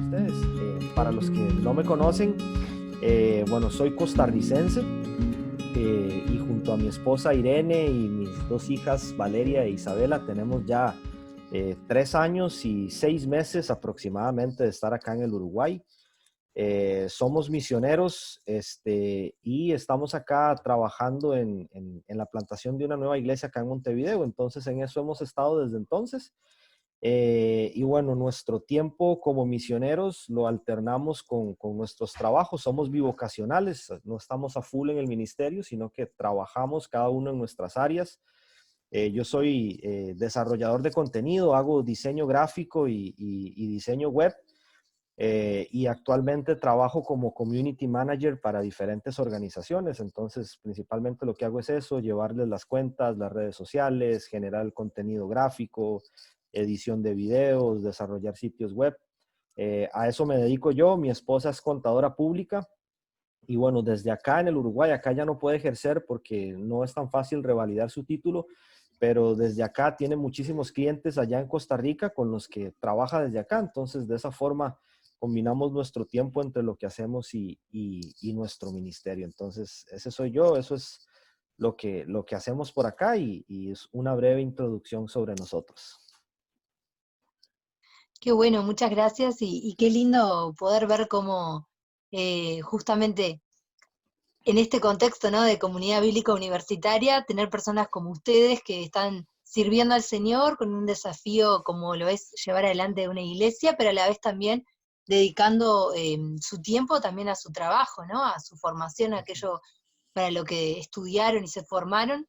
Ustedes, para los que no me conocen, bueno, soy costarricense y junto a mi esposa Irene y mis dos hijas Valeria e Isabela tenemos ya 3 años y 6 meses aproximadamente de estar acá en el Uruguay. Somos misioneros y estamos acá trabajando en la plantación de una nueva iglesia acá en Montevideo, entonces en eso hemos estado desde entonces. Y bueno, nuestro tiempo como misioneros lo alternamos con nuestros trabajos. Somos bivocacionales, no estamos a full en el ministerio, sino que trabajamos cada uno en nuestras áreas. Yo soy desarrollador de contenido, hago diseño gráfico y diseño web. Y actualmente trabajo como community manager para diferentes organizaciones. Entonces, principalmente lo que hago es eso, llevarles las cuentas, las redes sociales, generar el contenido gráfico, edición de videos, desarrollar sitios web. A eso me dedico yo. Mi esposa es contadora pública. Y bueno, desde acá en el Uruguay, acá ya no puede ejercer porque no es tan fácil revalidar su título, pero desde acá tiene muchísimos clientes allá en Costa Rica con los que trabaja desde acá. Entonces, de esa forma combinamos nuestro tiempo entre lo que hacemos y nuestro ministerio. Entonces, ese soy yo, eso es lo que hacemos por acá y es una breve introducción sobre nosotros. Qué bueno, muchas gracias y qué lindo poder ver cómo justamente en este contexto, ¿no? De comunidad bíblica universitaria, tener personas como ustedes que están sirviendo al Señor con un desafío como lo es llevar adelante una iglesia, pero a la vez también dedicando su tiempo también a su trabajo, ¿no? A su formación, a aquello para lo que estudiaron y se formaron.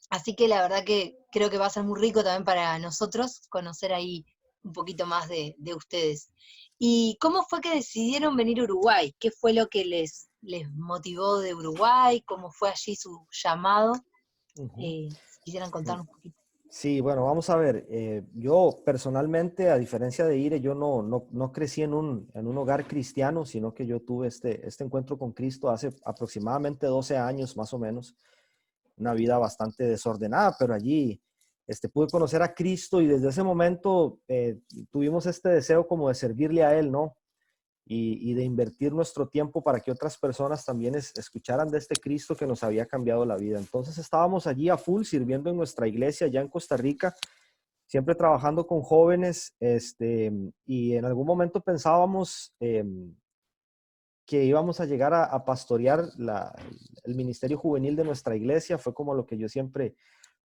Así que la verdad que creo que va a ser muy rico también para nosotros conocer ahí un poquito más de ustedes. ¿Y cómo fue que decidieron venir a Uruguay? ¿Qué fue lo que les motivó de Uruguay? ¿Cómo fue allí su llamado? Ujú. Si quisieran contarnos un poquito. Sí, bueno, vamos a ver. Yo personalmente, a diferencia de Ire, yo no crecí en un hogar cristiano, sino que yo tuve este encuentro con Cristo hace aproximadamente 12 años, más o menos. Una vida bastante desordenada, pero allí pude conocer a Cristo y desde ese momento tuvimos este deseo como de servirle a Él, ¿no? Y de invertir nuestro tiempo para que otras personas también escucharan de este Cristo que nos había cambiado la vida. Entonces estábamos allí a full sirviendo en nuestra iglesia allá en Costa Rica, siempre trabajando con jóvenes, y en algún momento pensábamos que íbamos a llegar a pastorear el ministerio juvenil de nuestra iglesia. Fue como lo que yo siempre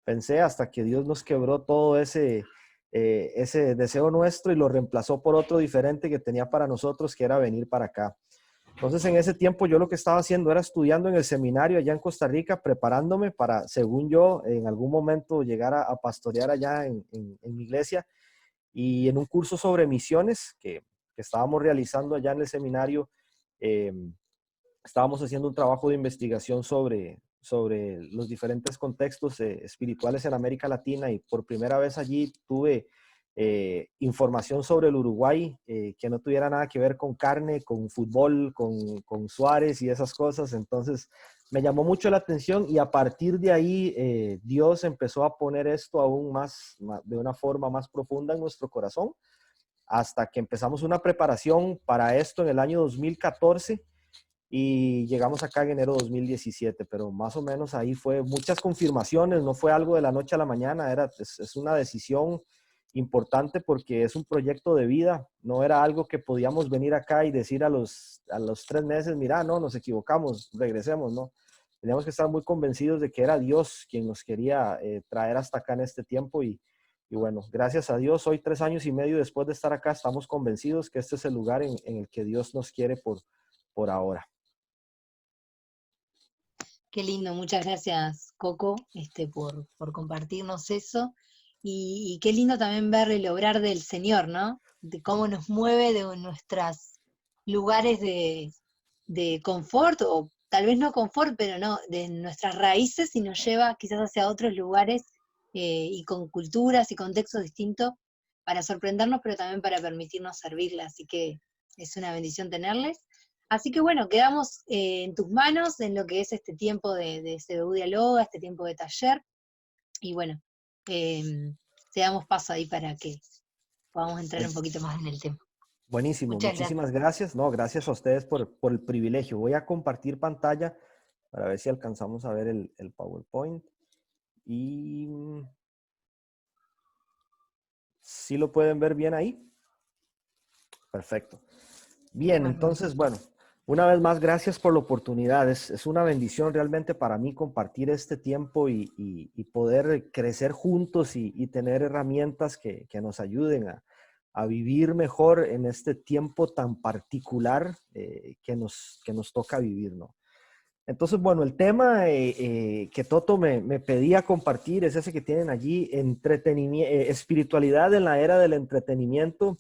pensé hasta que Dios nos quebró todo ese deseo nuestro y lo reemplazó por otro diferente que tenía para nosotros, que era venir para acá. Entonces, en ese tiempo yo lo que estaba haciendo era estudiando en el seminario allá en Costa Rica, preparándome para, según yo, en algún momento llegar a pastorear allá en mi iglesia y en un curso sobre misiones que estábamos realizando allá en el seminario. eh, Estábamos haciendo un trabajo de investigación sobre los diferentes contextos espirituales en América Latina y por primera vez allí tuve información sobre el Uruguay que no tuviera nada que ver con carne, con fútbol, con Suárez y esas cosas. Entonces me llamó mucho la atención y a partir de ahí Dios empezó a poner esto aún más, de una forma más profunda en nuestro corazón hasta que empezamos una preparación para esto en el año 2014 y llegamos acá en enero de 2017, pero más o menos ahí fue muchas confirmaciones, no fue algo de la noche a la mañana, es una decisión importante porque es un proyecto de vida, no era algo que podíamos venir acá y decir a los 3 meses, mira, no, nos equivocamos, regresemos, no. Teníamos que estar muy convencidos de que era Dios quien nos quería traer hasta acá en este tiempo y bueno, gracias a Dios, hoy 3 años y medio después de estar acá, estamos convencidos que este es el lugar en el que Dios nos quiere por ahora. Qué lindo, muchas gracias, Coco, por compartirnos eso. Y qué lindo también ver el obrar del Señor, ¿no? De cómo nos mueve de nuestros lugares de confort, o tal vez no confort, pero no, de nuestras raíces y nos lleva quizás hacia otros lugares y con culturas y contextos distintos para sorprendernos, pero también para permitirnos servirle. Así que es una bendición tenerles. Así que bueno, quedamos en tus manos en lo que es este tiempo de CBU Dialoga, este tiempo de taller, y bueno, eh, te damos paso ahí para que podamos entrar un poquito más en el tema. Buenísimo, Muchas gracias. muchísimas gracias. No, gracias a ustedes por el privilegio. Voy a compartir pantalla para ver si alcanzamos a ver el PowerPoint. Y si lo pueden ver bien ahí. Perfecto. Bien, Bárbaro. entonces, bueno, una vez más, gracias por la oportunidad. Es una bendición realmente para mí compartir este tiempo y poder crecer juntos y tener herramientas que nos ayuden a vivir mejor en este tiempo tan particular que nos toca vivir, ¿no? Entonces, bueno, el tema que Toto me pedía compartir es ese que tienen allí, entretenimiento, espiritualidad en la era del entretenimiento.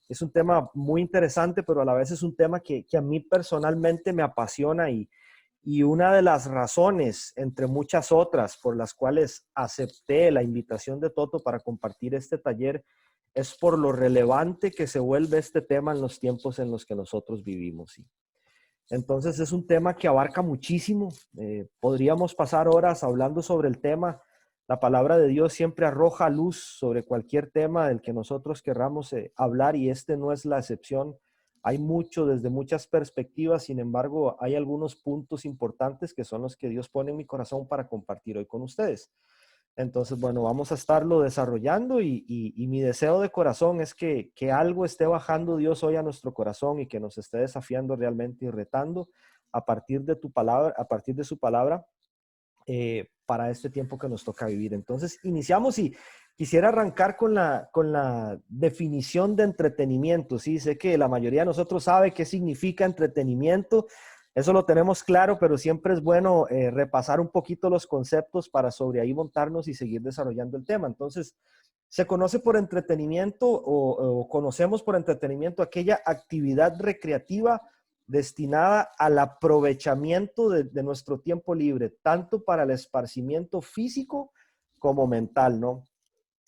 Es un tema muy interesante, pero a la vez es un tema que a mí personalmente me apasiona y una de las razones, entre muchas otras, por las cuales acepté la invitación de Toto para compartir este taller, es por lo relevante que se vuelve este tema en los tiempos en los que nosotros vivimos. ¿Sí? Entonces es un tema que abarca muchísimo. Podríamos pasar horas hablando sobre el tema. La palabra de Dios siempre arroja luz sobre cualquier tema del que nosotros querramos hablar y este no es la excepción. Hay mucho desde muchas perspectivas, sin embargo, hay algunos puntos importantes que son los que Dios pone en mi corazón para compartir hoy con ustedes. Entonces, bueno, vamos a estarlo desarrollando y mi deseo de corazón es que algo esté bajando Dios hoy a nuestro corazón y que nos esté desafiando realmente y retando a partir de tu palabra, a partir de su palabra, para este tiempo que nos toca vivir. Entonces, iniciamos y quisiera arrancar con la definición de entretenimiento. Sí, sé que la mayoría de nosotros sabe qué significa entretenimiento. Eso lo tenemos claro, pero siempre es bueno repasar un poquito los conceptos para sobre ahí montarnos y seguir desarrollando el tema. Entonces, se conoce por entretenimiento o conocemos por entretenimiento aquella actividad recreativa destinada al aprovechamiento de nuestro tiempo libre, tanto para el esparcimiento físico como mental, ¿no?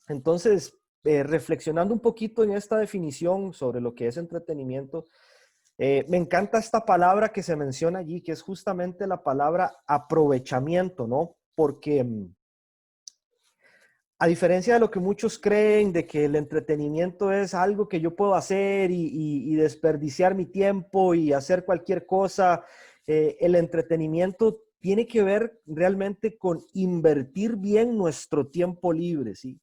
Entonces, reflexionando un poquito en esta definición sobre lo que es entretenimiento, me encanta esta palabra que se menciona allí, que es justamente la palabra aprovechamiento, ¿no? Porque a diferencia de lo que muchos creen, de que el entretenimiento es algo que yo puedo hacer y desperdiciar mi tiempo y hacer cualquier cosa, el entretenimiento tiene que ver realmente con invertir bien nuestro tiempo libre, ¿sí?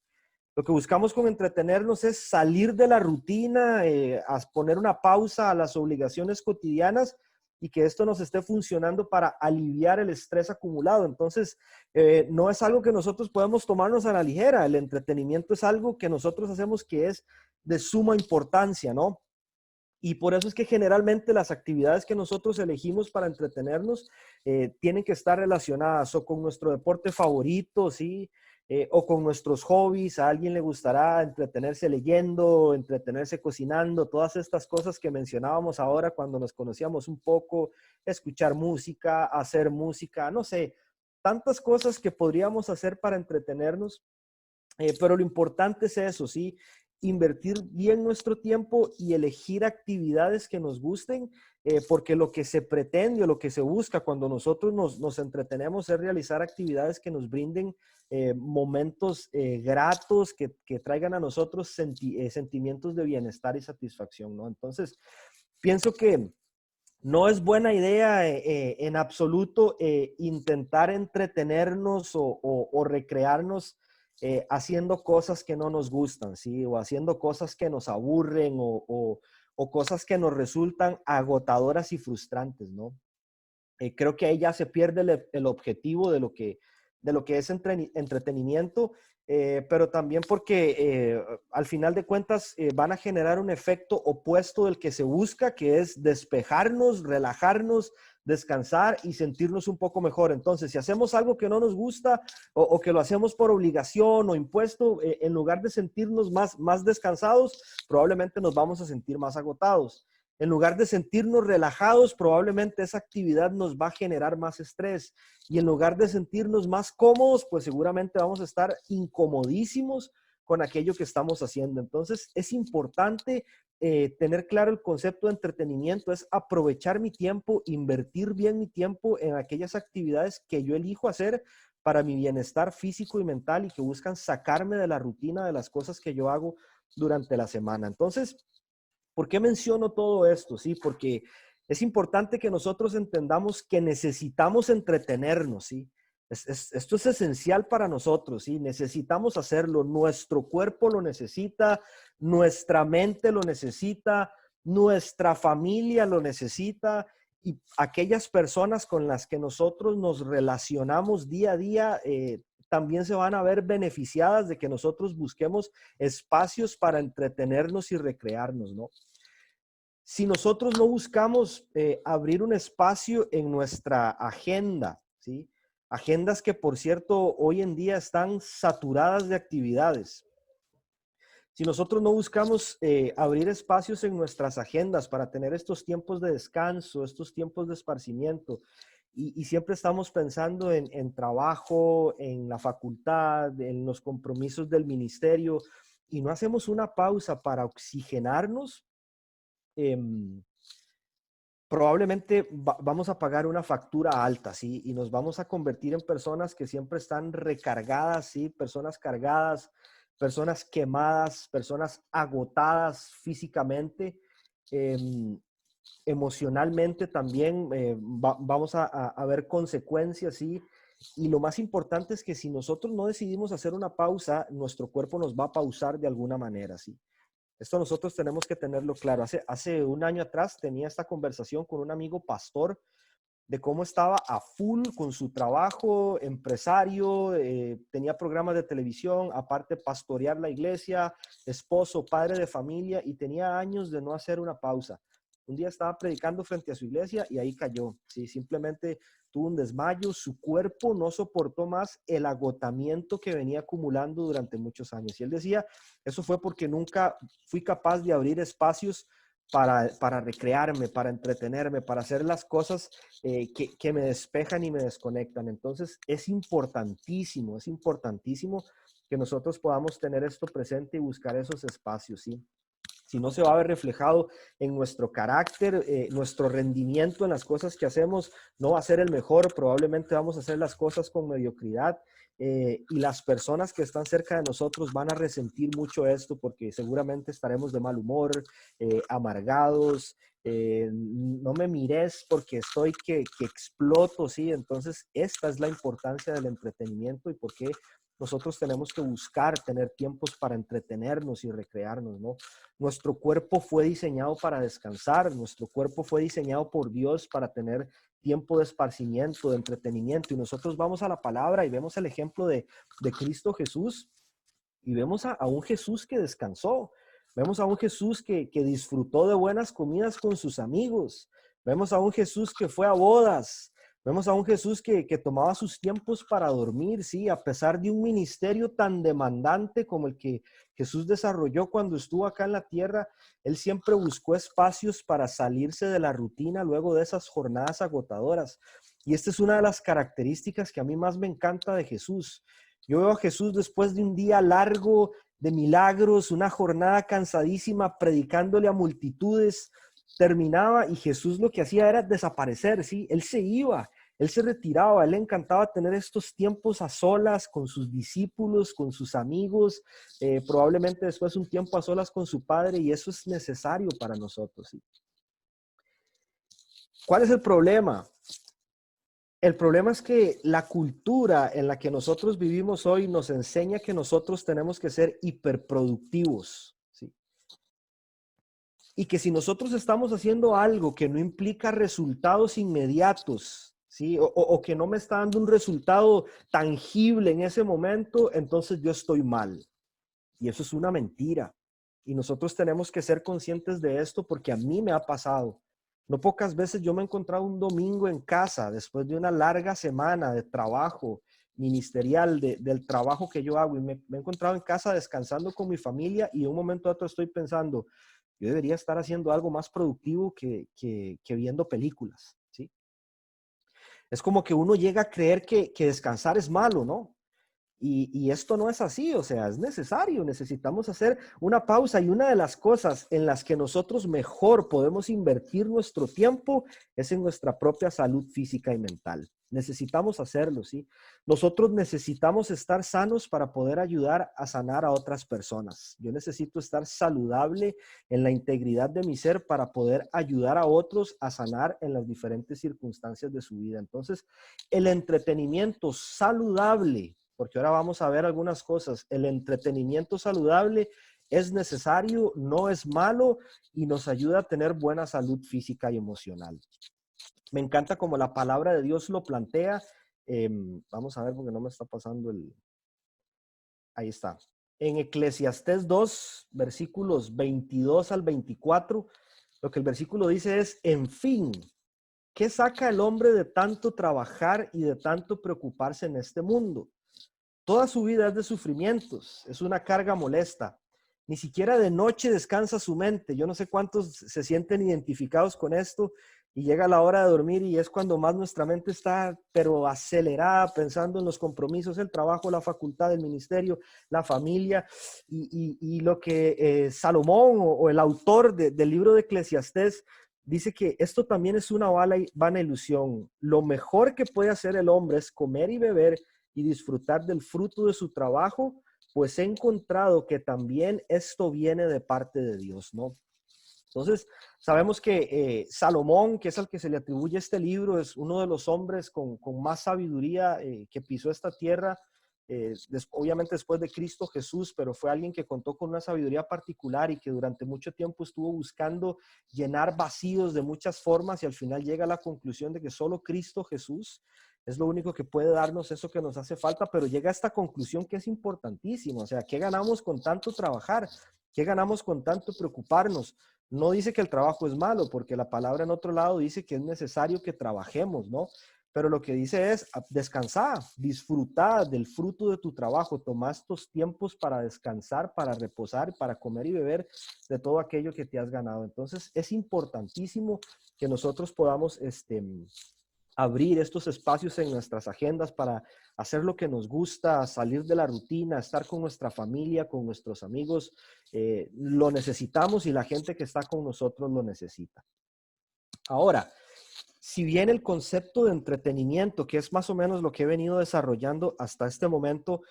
Lo que buscamos con entretenernos es salir de la rutina, a poner una pausa a las obligaciones cotidianas y que esto nos esté funcionando para aliviar el estrés acumulado. Entonces, no es algo que nosotros podemos tomarnos a la ligera. El entretenimiento es algo que nosotros hacemos que es de suma importancia, ¿no? Y por eso es que generalmente las actividades que nosotros elegimos para entretenernos tienen que estar relacionadas o con nuestro deporte favorito, ¿sí? O con nuestros hobbies. A alguien le gustará entretenerse leyendo, entretenerse cocinando, todas estas cosas que mencionábamos ahora cuando nos conocíamos un poco, escuchar música, hacer música, no sé, tantas cosas que podríamos hacer para entretenernos, pero lo importante es eso, ¿sí? Invertir bien nuestro tiempo y elegir actividades que nos gusten, porque lo que se pretende o lo que se busca cuando nosotros nos entretenemos es realizar actividades que nos brinden momentos gratos, que traigan a nosotros sentimientos de bienestar y satisfacción, ¿no? Entonces, pienso que no es buena idea en absoluto intentar entretenernos o recrearnos haciendo cosas que no nos gustan, ¿sí? O haciendo cosas que nos aburren o cosas que nos resultan agotadoras y frustrantes, ¿no? Creo que ahí ya se pierde el objetivo de lo que es entretenimiento, pero también porque al final de cuentas van a generar un efecto opuesto del que se busca, que es despejarnos, relajarnos, descansar y sentirnos un poco mejor. Entonces, si hacemos algo que no nos gusta o que lo hacemos por obligación o impuesto, en lugar de sentirnos más descansados, probablemente nos vamos a sentir más agotados. En lugar de sentirnos relajados, probablemente esa actividad nos va a generar más estrés. Y en lugar de sentirnos más cómodos, pues seguramente vamos a estar incomodísimos con aquello que estamos haciendo. Entonces, es importante tener claro el concepto de entretenimiento, es aprovechar mi tiempo, invertir bien mi tiempo en aquellas actividades que yo elijo hacer para mi bienestar físico y mental y que buscan sacarme de la rutina de las cosas que yo hago durante la semana. Entonces, ¿Por qué menciono todo esto? Sí, porque es importante que nosotros entendamos que necesitamos entretenernos, ¿sí? Esto es esencial para nosotros, ¿sí? Necesitamos hacerlo. Nuestro cuerpo lo necesita, nuestra mente lo necesita, nuestra familia lo necesita y aquellas personas con las que nosotros nos relacionamos día a día también se van a ver beneficiadas de que nosotros busquemos espacios para entretenernos y recrearnos, ¿no? Si nosotros no buscamos abrir un espacio en nuestra agenda, ¿sí? Agendas que, por cierto, hoy en día están saturadas de actividades. Si nosotros no buscamos abrir espacios en nuestras agendas para tener estos tiempos de descanso, estos tiempos de esparcimiento, y siempre estamos pensando en trabajo, en la facultad, en los compromisos del ministerio, y no hacemos una pausa para oxigenarnos, eh, probablemente vamos a pagar una factura alta, ¿sí? Y nos vamos a convertir en personas que siempre están recargadas, ¿sí? Personas cargadas, personas quemadas, personas agotadas físicamente, eh, emocionalmente también. Vamos a ver consecuencias, ¿sí? Y lo más importante es que si nosotros no decidimos hacer una pausa, nuestro cuerpo nos va a pausar de alguna manera, ¿sí? Esto nosotros tenemos que tenerlo claro. Hace un año atrás tenía esta conversación con un amigo pastor de cómo estaba a full con su trabajo, empresario, tenía programas de televisión, aparte pastorear la iglesia, esposo, padre de familia, y tenía años de no hacer una pausa. Un día estaba predicando frente a su iglesia y ahí cayó. Sí, simplemente tuvo un desmayo, su cuerpo no soportó más el agotamiento que venía acumulando durante muchos años. Y él decía, eso fue porque nunca fui capaz de abrir espacios para recrearme, para entretenerme, para hacer las cosas que me despejan y me desconectan. Entonces es importantísimo que nosotros podamos tener esto presente y buscar esos espacios, ¿sí? Si no se va a ver reflejado en nuestro carácter, nuestro rendimiento en las cosas que hacemos no va a ser el mejor, probablemente vamos a hacer las cosas con mediocridad y las personas que están cerca de nosotros van a resentir mucho esto porque seguramente estaremos de mal humor, amargados, no me mires porque estoy que exploto, ¿sí? Entonces esta es la importancia del entretenimiento y por qué nosotros tenemos que buscar tener tiempos para entretenernos y recrearnos, ¿no? Nuestro cuerpo fue diseñado para descansar, nuestro cuerpo fue diseñado por Dios para tener tiempo de esparcimiento, de entretenimiento. Y nosotros vamos a la palabra y vemos el ejemplo de Cristo Jesús y vemos a un Jesús que descansó. Vemos a un Jesús que disfrutó de buenas comidas con sus amigos. Vemos a un Jesús que fue a bodas. Vemos a un Jesús que tomaba sus tiempos para dormir, ¿sí? A pesar de un ministerio tan demandante como el que Jesús desarrolló cuando estuvo acá en la tierra, él siempre buscó espacios para salirse de la rutina luego de esas jornadas agotadoras. Y esta es una de las características que a mí más me encanta de Jesús. Yo veo a Jesús después de un día largo de milagros, una jornada cansadísima, predicándole a multitudes, terminaba y Jesús lo que hacía era desaparecer, ¿sí? Él se iba, él se retiraba, él le encantaba tener estos tiempos a solas con sus discípulos, con sus amigos, probablemente después un tiempo a solas con su padre y eso es necesario para nosotros, ¿sí? ¿Cuál es el problema? El problema es que la cultura en la que nosotros vivimos hoy nos enseña que nosotros tenemos que ser hiperproductivos, ¿sí? Y que si nosotros estamos haciendo algo que no implica resultados inmediatos, ¿sí? O que no me está dando un resultado tangible en ese momento, entonces yo estoy mal. Y eso es una mentira. Y nosotros tenemos que ser conscientes de esto porque a mí me ha pasado. No pocas veces yo me he encontrado un domingo en casa después de una larga semana de trabajo ministerial, del trabajo que yo hago y me he encontrado en casa descansando con mi familia y de un momento a otro estoy pensando, yo debería estar haciendo algo más productivo que viendo películas, ¿sí? Es como que uno llega a creer que descansar es malo, ¿no? Y esto no es así, o sea, es necesario, necesitamos hacer una pausa y una de las cosas en las que nosotros mejor podemos invertir nuestro tiempo es en nuestra propia salud física y mental. Necesitamos hacerlo, ¿sí? Nosotros necesitamos estar sanos para poder ayudar a sanar a otras personas. Yo necesito estar saludable en la integridad de mi ser para poder ayudar a otros a sanar en las diferentes circunstancias de su vida. Entonces, el entretenimiento saludable, porque ahora vamos a ver algunas cosas, el entretenimiento saludable es necesario, no es malo y nos ayuda a tener buena salud física y emocional. Me encanta como la palabra de Dios lo plantea. Vamos a ver porque no me está pasando el... Ahí está. En Eclesiastés 2, versículos 22 al 24, lo que el versículo dice es, en fin, ¿qué saca el hombre de tanto trabajar y de tanto preocuparse en este mundo? Toda su vida es de sufrimientos, es una carga molesta. Ni siquiera de noche descansa su mente. Yo no sé cuántos se sienten identificados con esto y llega la hora de dormir y es cuando más nuestra mente está, pero acelerada, pensando en los compromisos, el trabajo, la facultad, el ministerio, la familia. Y lo que Salomón o el autor del libro de Eclesiastés dice que esto también es una vana ilusión. Lo mejor que puede hacer el hombre es comer y beber y disfrutar del fruto de su trabajo, pues he encontrado que también esto viene de parte de Dios, ¿no? Entonces, sabemos que Salomón, que es al que se le atribuye este libro, es uno de los hombres con más sabiduría que pisó esta tierra, obviamente después de Cristo Jesús, pero fue alguien que contó con una sabiduría particular y que durante mucho tiempo estuvo buscando llenar vacíos de muchas formas y al final llega a la conclusión de que solo Cristo Jesús es lo único que puede darnos eso que nos hace falta, pero llega a esta conclusión que es importantísima, o sea, ¿qué ganamos con tanto trabajar? ¿Qué ganamos con tanto preocuparnos? No dice que el trabajo es malo, porque la palabra en otro lado dice que es necesario que trabajemos, ¿no? Pero lo que dice es, descansar, disfrutar del fruto de tu trabajo, toma estos tiempos para descansar, para reposar, para comer y beber de todo aquello que te has ganado. Entonces, es importantísimo que nosotros podamos, abrir estos espacios en nuestras agendas para hacer lo que nos gusta, salir de la rutina, estar con nuestra familia, con nuestros amigos. Lo necesitamos y la gente que está con nosotros lo necesita. Ahora, si bien el concepto de entretenimiento, que es más o menos lo que he venido desarrollando hasta este momento,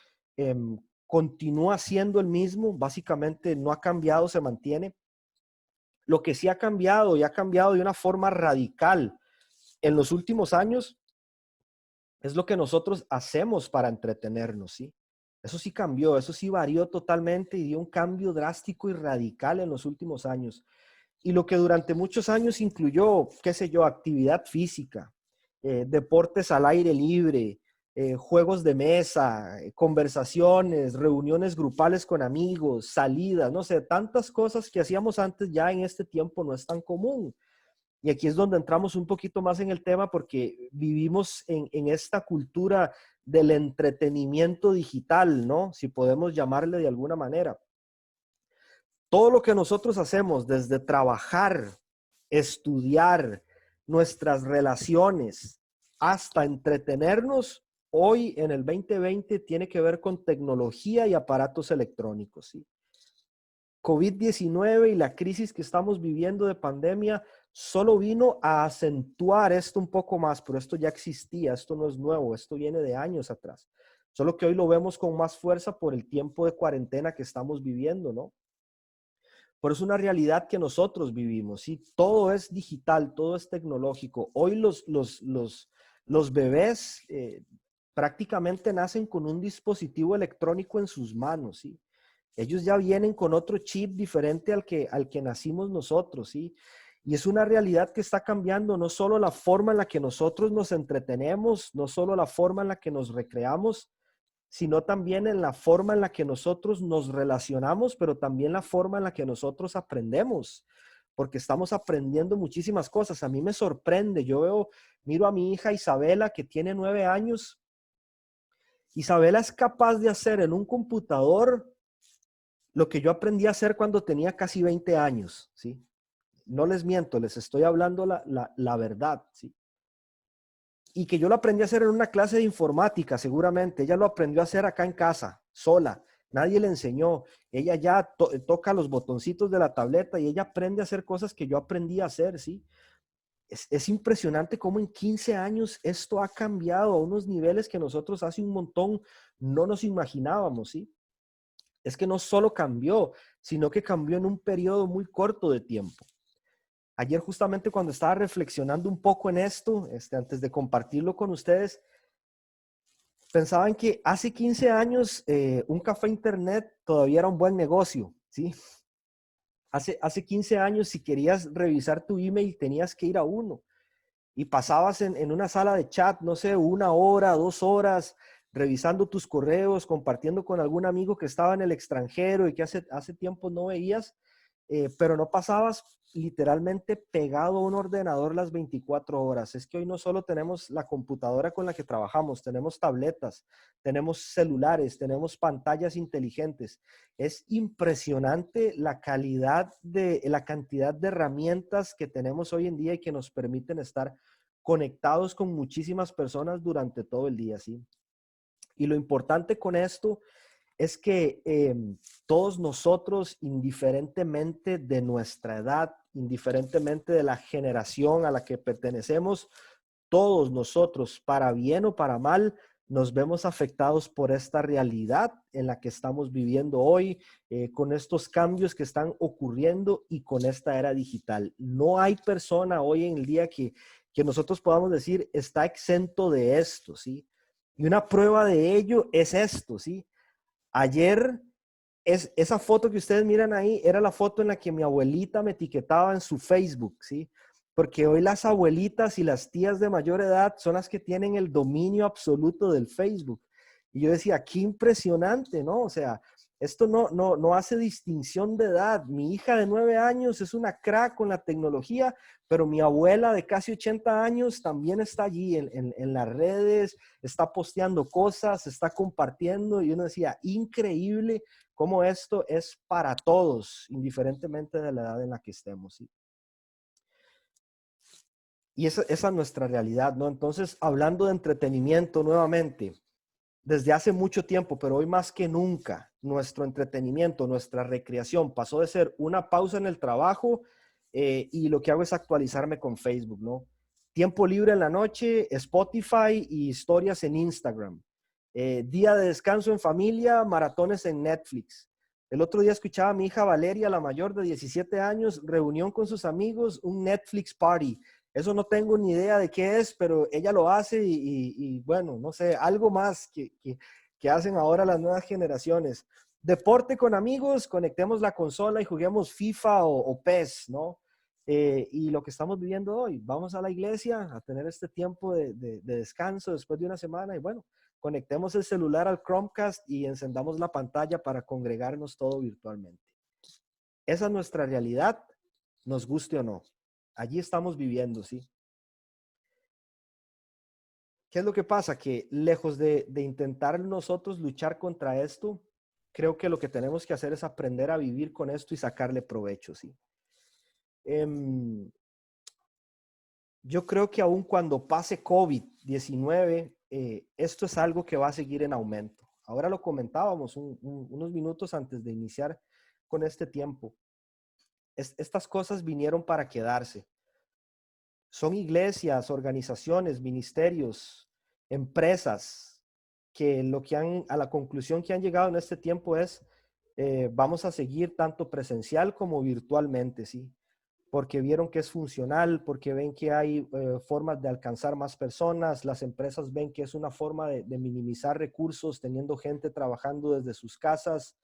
continúa siendo el mismo, básicamente no ha cambiado, se mantiene. Lo que sí ha cambiado y ha cambiado de una forma radical en los últimos años es lo que nosotros hacemos para entretenernos, ¿sí? Eso sí cambió, eso sí varió totalmente y dio un cambio drástico y radical en los últimos años. Y lo que durante muchos años incluyó, qué sé yo, actividad física, deportes al aire libre, juegos de mesa, conversaciones, reuniones grupales con amigos, salidas, no sé, tantas cosas que hacíamos antes ya en este tiempo no es tan común. Y aquí es donde entramos un poquito más en el tema porque vivimos en esta cultura del entretenimiento digital, ¿no? Si podemos llamarle de alguna manera. Todo lo que nosotros hacemos, desde trabajar, estudiar, nuestras relaciones, hasta entretenernos, hoy en el 2020 tiene que ver con tecnología y aparatos electrónicos, ¿sí? COVID-19 y la crisis que estamos viviendo de pandemia solo vino a acentuar esto un poco más, pero esto ya existía, esto no es nuevo, esto viene de años atrás. Solo que hoy lo vemos con más fuerza por el tiempo de cuarentena que estamos viviendo, ¿no? Pero es una realidad que nosotros vivimos, ¿sí? Todo es digital, todo es tecnológico. Hoy los bebés prácticamente nacen con un dispositivo electrónico en sus manos, ¿sí? Ellos ya vienen con otro chip diferente al que nacimos nosotros, ¿sí? Y es una realidad que está cambiando no solo la forma en la que nosotros nos entretenemos, no solo la forma en la que nos recreamos, sino también en la forma en la que nosotros nos relacionamos, pero también la forma en la que nosotros aprendemos, porque estamos aprendiendo muchísimas cosas. A mí me sorprende, miro a mi hija Isabela, que tiene 9 años. Isabela es capaz de hacer en un computador lo que yo aprendí a hacer cuando tenía casi 20 años, ¿sí? No les miento, les estoy hablando la verdad, ¿sí? y que yo lo aprendí a hacer en una clase de informática, seguramente. Ella lo aprendió a hacer acá en casa, sola. Nadie le enseñó. Ella ya toca los botoncitos de la tableta y ella aprende a hacer cosas que yo aprendí a hacer, ¿sí? Es impresionante cómo en 15 años esto ha cambiado a unos niveles que nosotros hace un montón no nos imaginábamos, ¿sí? Es que no solo cambió, sino que cambió en un periodo muy corto de tiempo. Ayer justamente cuando estaba reflexionando un poco en esto, antes de compartirlo con ustedes, pensaba en que hace 15 años un café internet todavía era un buen negocio, ¿sí? Hace 15 años si querías revisar tu email tenías que ir a uno y pasabas en una sala de chat, no sé, 1 hora, 2 horas, revisando tus correos, compartiendo con algún amigo que estaba en el extranjero y que hace tiempo no veías, pero no pasabas literalmente pegado a un ordenador las 24 horas. Es que hoy no solo tenemos la computadora con la que trabajamos, tenemos tabletas, tenemos celulares, tenemos pantallas inteligentes. Es impresionante la la cantidad de herramientas que tenemos hoy en día y que nos permiten estar conectados con muchísimas personas durante todo el día, ¿sí? Y lo importante con esto es que todos nosotros, indiferentemente de nuestra edad, indiferentemente de la generación a la que pertenecemos, todos nosotros, para bien o para mal, nos vemos afectados por esta realidad en la que estamos viviendo hoy, con estos cambios que están ocurriendo y con esta era digital. No hay persona hoy en el día que nosotros podamos decir está exento de esto, ¿sí? Y una prueba de ello es esto, ¿sí? Ayer, esa foto que ustedes miran ahí era la foto en la que mi abuelita me etiquetaba en su Facebook, ¿sí? Porque hoy las abuelitas y las tías de mayor edad son las que tienen el dominio absoluto del Facebook. Y yo decía, qué impresionante, ¿no? O sea, esto no hace distinción de edad. Mi hija de 9 años es una crack con la tecnología, pero mi abuela de casi 80 años también está allí en las redes, está posteando cosas, está compartiendo. Y uno decía, increíble cómo esto es para todos, indiferentemente de la edad en la que estemos, ¿sí? Y esa es nuestra realidad, ¿no? Entonces, hablando de entretenimiento nuevamente, desde hace mucho tiempo, pero hoy más que nunca, nuestro entretenimiento, nuestra recreación pasó de ser una pausa en el trabajo y lo que hago es actualizarme con Facebook, ¿no? Tiempo libre en la noche, Spotify y historias en Instagram. Día de descanso en familia, maratones en Netflix. El otro día escuchaba a mi hija Valeria, la mayor de 17 años, reunión con sus amigos, un Netflix party. Eso no tengo ni idea de qué es, pero ella lo hace y bueno, no sé, algo más que hacen ahora las nuevas generaciones. Deporte con amigos, conectemos la consola y juguemos FIFA o PES, ¿no? Y lo que estamos viviendo hoy, vamos a la iglesia a tener este tiempo de descanso después de una semana y bueno, conectemos el celular al Chromecast y encendamos la pantalla para congregarnos todo virtualmente. Esa es nuestra realidad, nos guste o no. Allí estamos viviendo, ¿sí? ¿Qué es lo que pasa? Que lejos de intentar nosotros luchar contra esto, creo que lo que tenemos que hacer es aprender a vivir con esto y sacarle provecho, ¿sí? Yo creo que aun cuando pase COVID-19, esto es algo que va a seguir en aumento. Ahora lo comentábamos unos minutos antes de iniciar con este tiempo. Estas cosas vinieron para quedarse. Son iglesias, organizaciones, ministerios, empresas que a la conclusión que han llegado en este tiempo es, vamos a seguir tanto presencial como virtualmente, ¿sí? Porque vieron que es funcional, porque ven que hay formas de alcanzar más personas, las empresas ven que es una forma de minimizar recursos teniendo gente trabajando desde sus casas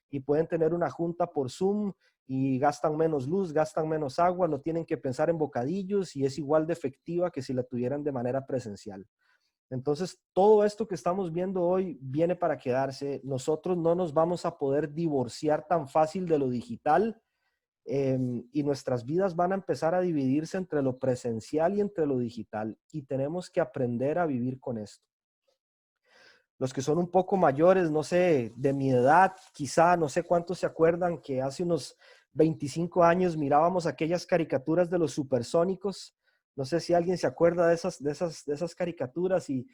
y pueden tener una junta por Zoom y gastan menos luz, gastan menos agua, no tienen que pensar en bocadillos y es igual de efectiva que si la tuvieran de manera presencial. Entonces, todo esto que estamos viendo hoy viene para quedarse. Nosotros no nos vamos a poder divorciar tan fácil de lo digital y nuestras vidas van a empezar a dividirse entre lo presencial y entre lo digital y tenemos que aprender a vivir con esto. Los que son un poco mayores, no sé, de mi edad, quizá, no sé cuántos se acuerdan que hace unos 25 años mirábamos aquellas caricaturas de los supersónicos, No sé si alguien se acuerda de esas caricaturas y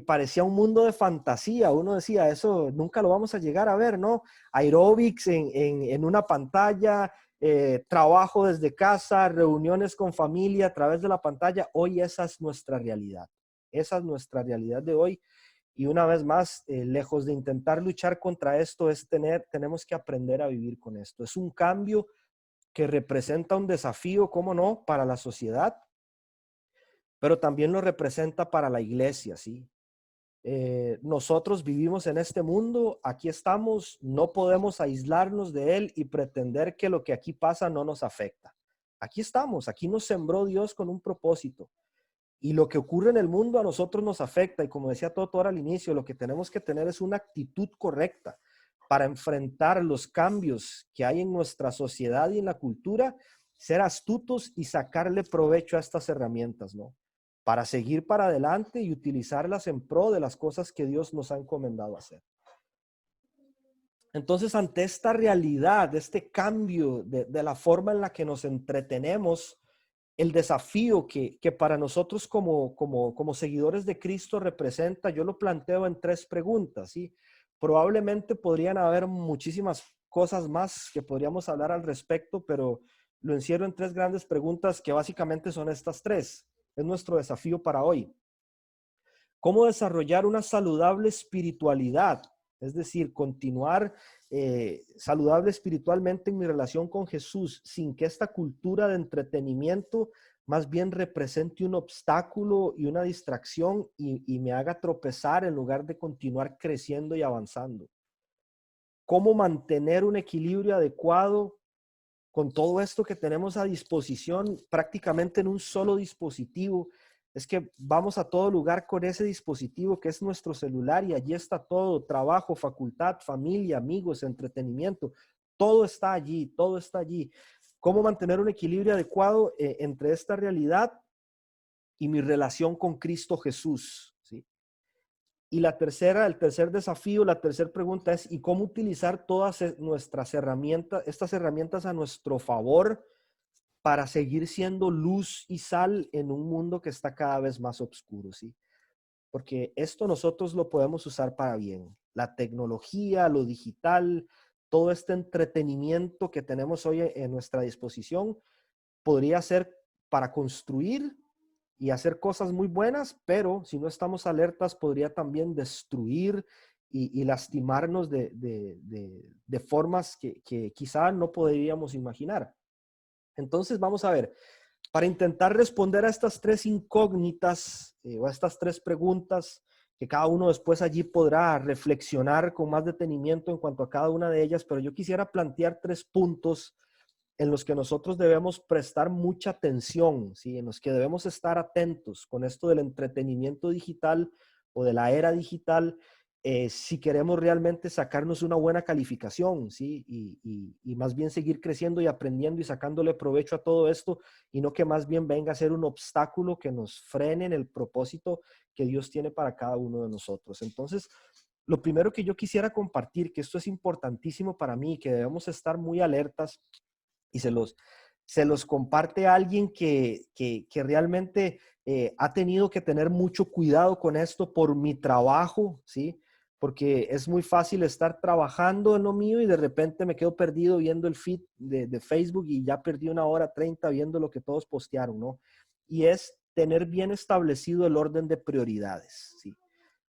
parecía un mundo de fantasía. Uno decía, eso nunca lo vamos a llegar a ver, ¿no? Aeróbics en una pantalla, trabajo desde casa, reuniones con familia a través de la pantalla. Hoy esa es nuestra realidad. Esa es nuestra realidad de hoy. Y una vez más, lejos de intentar luchar contra esto, tenemos que aprender a vivir con esto. Es un cambio que representa un desafío, ¿cómo no?, para la sociedad, pero también lo representa para la iglesia, ¿sí? Nosotros vivimos en este mundo, aquí estamos, no podemos aislarnos de él y pretender que lo que aquí pasa no nos afecta. Aquí estamos, aquí nos sembró Dios con un propósito. Y lo que ocurre en el mundo a nosotros nos afecta. Y como decía Toto ahora al inicio, lo que tenemos que tener es una actitud correcta para enfrentar los cambios que hay en nuestra sociedad y en la cultura, ser astutos y sacarle provecho a estas herramientas, ¿no? Para seguir para adelante y utilizarlas en pro de las cosas que Dios nos ha encomendado hacer. Entonces, ante esta realidad, este cambio de la forma en la que nos entretenemos, el desafío que para nosotros como seguidores de Cristo representa, yo lo planteo en tres preguntas, ¿sí? Probablemente podrían haber muchísimas cosas más que podríamos hablar al respecto, pero lo encierro en tres grandes preguntas que básicamente son estas tres. Es nuestro desafío para hoy. ¿Cómo desarrollar una saludable espiritualidad? Es decir, continuar saludable espiritualmente en mi relación con Jesús sin que esta cultura de entretenimiento más bien represente un obstáculo y una distracción y me haga tropezar en lugar de continuar creciendo y avanzando. ¿Cómo mantener un equilibrio adecuado con todo esto que tenemos a disposición prácticamente en un solo dispositivo? Es que vamos a todo lugar con ese dispositivo que es nuestro celular y allí está todo: trabajo, facultad, familia, amigos, entretenimiento. Todo está allí, todo está allí. ¿Cómo mantener un equilibrio adecuado entre esta realidad y mi relación con Cristo Jesús? ¿Sí? Y el tercer desafío, la tercera pregunta es: ¿y cómo utilizar todas nuestras herramientas, estas herramientas a nuestro favor para seguir siendo luz y sal en un mundo que está cada vez más oscuro? ¿Sí? Porque esto nosotros lo podemos usar para bien. La tecnología, lo digital, todo este entretenimiento que tenemos hoy en nuestra disposición podría ser para construir y hacer cosas muy buenas, pero si no estamos alertas podría también destruir y lastimarnos de formas que quizá no podríamos imaginar. Entonces vamos a ver, para intentar responder a estas tres incógnitas o a estas tres preguntas, que cada uno después allí podrá reflexionar con más detenimiento en cuanto a cada una de ellas, pero yo quisiera plantear tres puntos en los que nosotros debemos prestar mucha atención, ¿sí? En los que debemos estar atentos con esto del entretenimiento digital o de la era digital, si queremos realmente sacarnos una buena calificación, ¿sí? Y más bien seguir creciendo y aprendiendo y sacándole provecho a todo esto, y no que más bien venga a ser un obstáculo que nos frene en el propósito que Dios tiene para cada uno de nosotros. Entonces, lo primero que yo quisiera compartir, que esto es importantísimo para mí, que debemos estar muy alertas, y se los comparte a alguien que realmente ha tenido que tener mucho cuidado con esto por mi trabajo, ¿sí? Porque es muy fácil estar trabajando en lo mío y de repente me quedo perdido viendo el feed de Facebook y ya perdí 1 hora 30 viendo lo que todos postearon, ¿no? Y es tener bien establecido el orden de prioridades, ¿sí?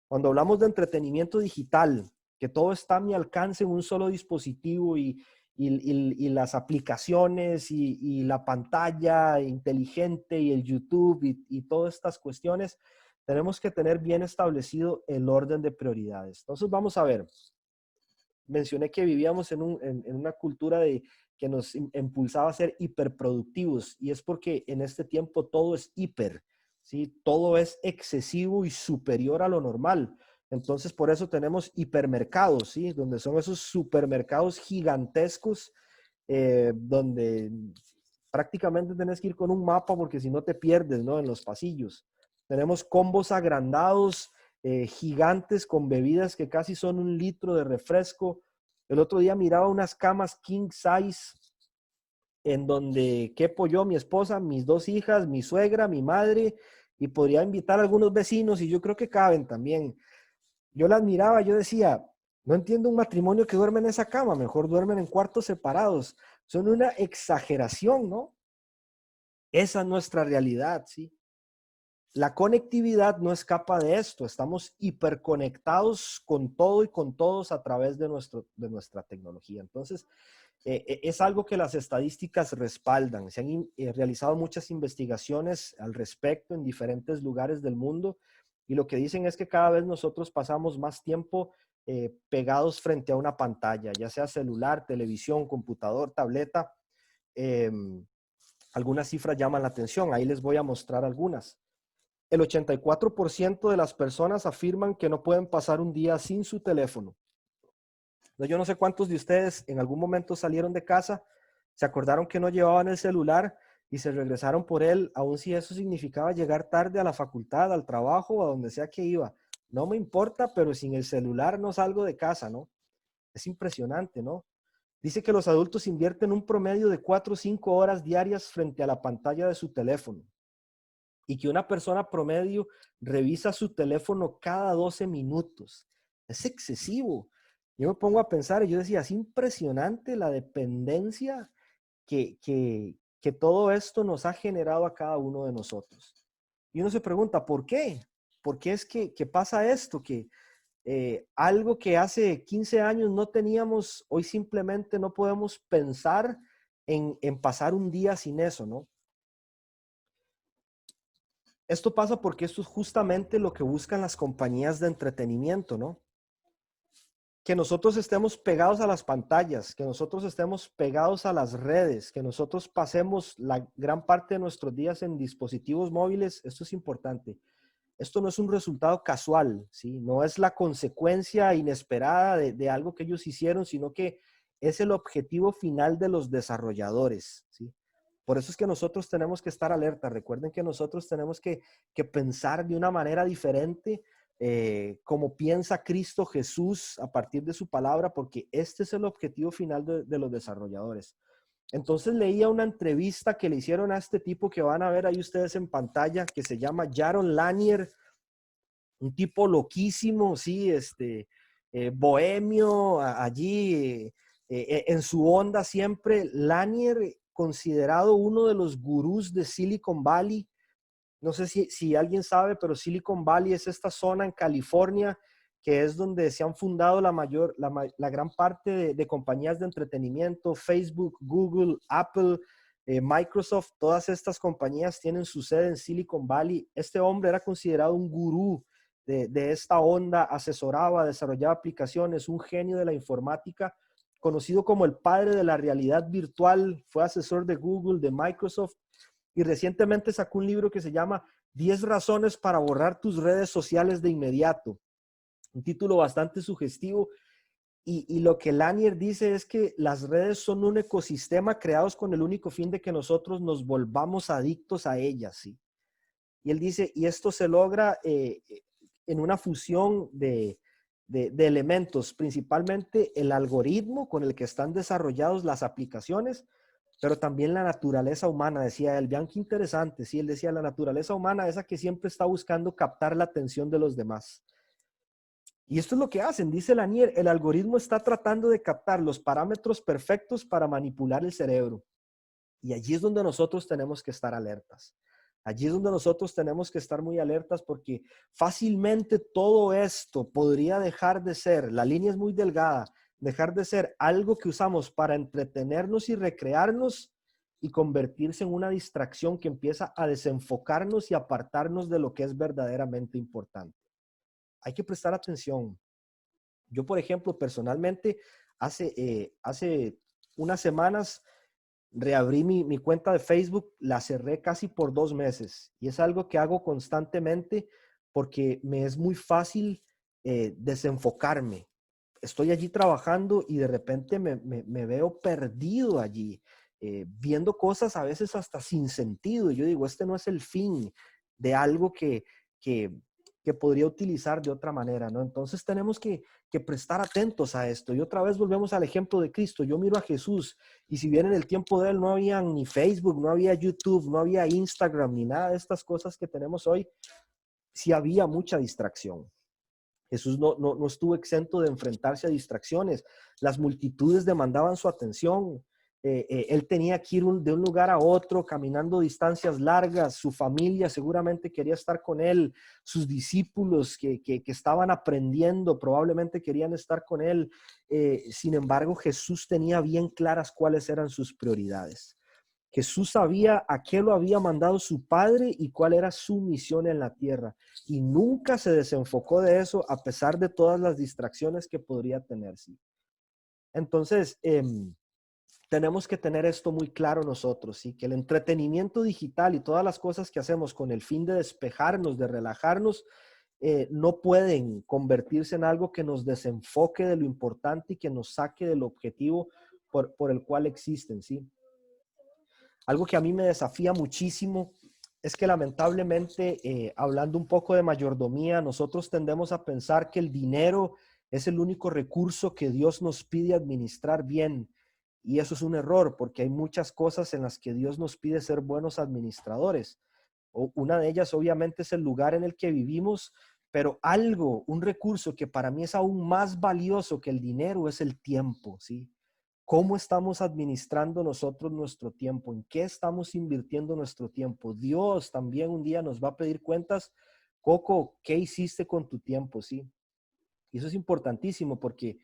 Cuando hablamos de entretenimiento digital, que todo está a mi alcance en un solo dispositivo y las aplicaciones y la pantalla inteligente y el YouTube y todas estas cuestiones, tenemos que tener bien establecido el orden de prioridades. Entonces vamos a ver, mencioné que vivíamos en una cultura que nos impulsaba a ser hiperproductivos, y es porque en este tiempo todo es hiper, ¿sí? Todo es excesivo y superior a lo normal. Entonces, por eso tenemos hipermercados, ¿sí? Donde son esos supermercados gigantescos, donde prácticamente tenés que ir con un mapa porque si no te pierdes, ¿no? En los pasillos. Tenemos combos agrandados, gigantes, con bebidas que casi son 1 litro de refresco. El otro día miraba unas camas king size en donde quepo yo, mi esposa, mis dos hijas, mi suegra, mi madre, y podría invitar a algunos vecinos, y yo creo que caben también. Yo las miraba, yo decía, no entiendo un matrimonio que duerme en esa cama, mejor duermen en cuartos separados. Son una exageración, ¿no? Esa es nuestra realidad, ¿sí? La conectividad no escapa de esto. Estamos hiperconectados con todo y con todos a través de nuestra tecnología. Entonces, es algo que las estadísticas respaldan. Se han realizado muchas investigaciones al respecto en diferentes lugares del mundo y lo que dicen es que cada vez nosotros pasamos más tiempo pegados frente a una pantalla, ya sea celular, televisión, computador, tableta. Eh, Algunas cifras llaman la atención. Ahí les voy a mostrar algunas. El 84% de las personas afirman que no pueden pasar un día sin su teléfono. Yo no sé cuántos de ustedes en algún momento salieron de casa, se acordaron que no llevaban el celular y se regresaron por él, aun si eso significaba llegar tarde a la facultad, al trabajo o a donde sea que iba. No me importa, pero sin el celular no salgo de casa, ¿no? Es impresionante, ¿no? Dice que los adultos invierten un promedio de 4 o 5 horas diarias frente a la pantalla de su teléfono y que una persona promedio revisa su teléfono cada 12 minutos. Es excesivo. Yo me pongo a pensar y yo decía, es impresionante la dependencia que todo esto nos ha generado a cada uno de nosotros. Y uno se pregunta, ¿por qué? ¿Por qué es que pasa esto? Que algo que hace 15 años no teníamos, hoy simplemente no podemos pensar en pasar un día sin eso, ¿no? Esto pasa porque esto es justamente lo que buscan las compañías de entretenimiento, ¿no? Que nosotros estemos pegados a las pantallas, que nosotros estemos pegados a las redes, que nosotros pasemos la gran parte de nuestros días en dispositivos móviles. Esto es importante. Esto no es un resultado casual, ¿sí? No es la consecuencia inesperada de algo que ellos hicieron, sino que es el objetivo final de los desarrolladores, ¿sí? Por eso es que nosotros tenemos que estar alerta. Recuerden que nosotros tenemos que pensar de una manera diferente, como piensa Cristo Jesús a partir de su palabra, porque este es el objetivo final de los desarrolladores. Entonces leía una entrevista que le hicieron a este tipo que van a ver ahí ustedes en pantalla, que se llama Jaron Lanier, un tipo loquísimo, sí, bohemio, allí en su onda siempre. Lanier, considerado uno de los gurús de Silicon Valley. No sé si alguien sabe, pero Silicon Valley es esta zona en California que es donde se han fundado la gran parte de compañías de entretenimiento. Facebook, Google, Apple, Microsoft, todas estas compañías tienen su sede en Silicon Valley. Este hombre era considerado un gurú de esta onda, asesoraba, desarrollaba aplicaciones, un genio de la informática, conocido como el padre de la realidad virtual. Fue asesor de Google, de Microsoft, y recientemente sacó un libro que se llama 10 razones para borrar tus redes sociales de inmediato. Un título bastante sugestivo. Y lo que Lanier dice es que las redes son un ecosistema creados con el único fin de que nosotros nos volvamos adictos a ellas, ¿sí? Y él dice, y esto se logra en una fusión de elementos, principalmente el algoritmo con el que están desarrollados las aplicaciones, pero también la naturaleza humana, decía él. Vean qué interesante, sí, él decía, la naturaleza humana, esa que siempre está buscando captar la atención de los demás. Y esto es lo que hacen, dice Lanier, el algoritmo está tratando de captar los parámetros perfectos para manipular el cerebro. Y allí es donde nosotros tenemos que estar alertas. Allí es donde nosotros tenemos que estar muy alertas porque fácilmente todo esto podría dejar de ser, la línea es muy delgada, dejar de ser algo que usamos para entretenernos y recrearnos y convertirse en una distracción que empieza a desenfocarnos y apartarnos de lo que es verdaderamente importante. Hay que prestar atención. Yo, por ejemplo, personalmente, hace unas semanas reabrí mi cuenta de Facebook, la cerré casi por 2 meses y es algo que hago constantemente porque me es muy fácil desenfocarme. Estoy allí trabajando y de repente me veo perdido allí, viendo cosas a veces hasta sin sentido. Y yo digo, este no es el fin de algo que podría utilizar de otra manera, ¿no? Entonces tenemos que que prestar atentos a esto. Y otra vez volvemos al ejemplo de Cristo. Yo miro a Jesús y si bien en el tiempo de él no había ni Facebook, no había YouTube, no había Instagram, ni nada de estas cosas que tenemos hoy, sí había mucha distracción. Jesús no estuvo exento de enfrentarse a distracciones. Las multitudes demandaban su atención. Él tenía que ir de un lugar a otro, caminando distancias largas. Su familia seguramente quería estar con él. Sus discípulos que estaban aprendiendo probablemente querían estar con él. Sin embargo, Jesús tenía bien claras cuáles eran sus prioridades. Jesús sabía a qué lo había mandado su Padre y cuál era su misión en la tierra. Y nunca se desenfocó de eso a pesar de todas las distracciones que podría tener. ¿Sí? Entonces, tenemos que tener esto muy claro nosotros, ¿sí? Que el entretenimiento digital y todas las cosas que hacemos con el fin de despejarnos, de relajarnos, no pueden convertirse en algo que nos desenfoque de lo importante y que nos saque del objetivo por el cual existen, ¿sí? Algo que a mí me desafía muchísimo es que lamentablemente, hablando un poco de mayordomía, nosotros tendemos a pensar que el dinero es el único recurso que Dios nos pide administrar bien. Y eso es un error, porque hay muchas cosas en las que Dios nos pide ser buenos administradores. Una de ellas obviamente es el lugar en el que vivimos, pero algo, un recurso que para mí es aún más valioso que el dinero es el tiempo, ¿sí? ¿Cómo estamos administrando nosotros nuestro tiempo? ¿En qué estamos invirtiendo nuestro tiempo? Dios también un día nos va a pedir cuentas. Coco, ¿qué hiciste con tu tiempo? ¿Sí? Y eso es importantísimo porque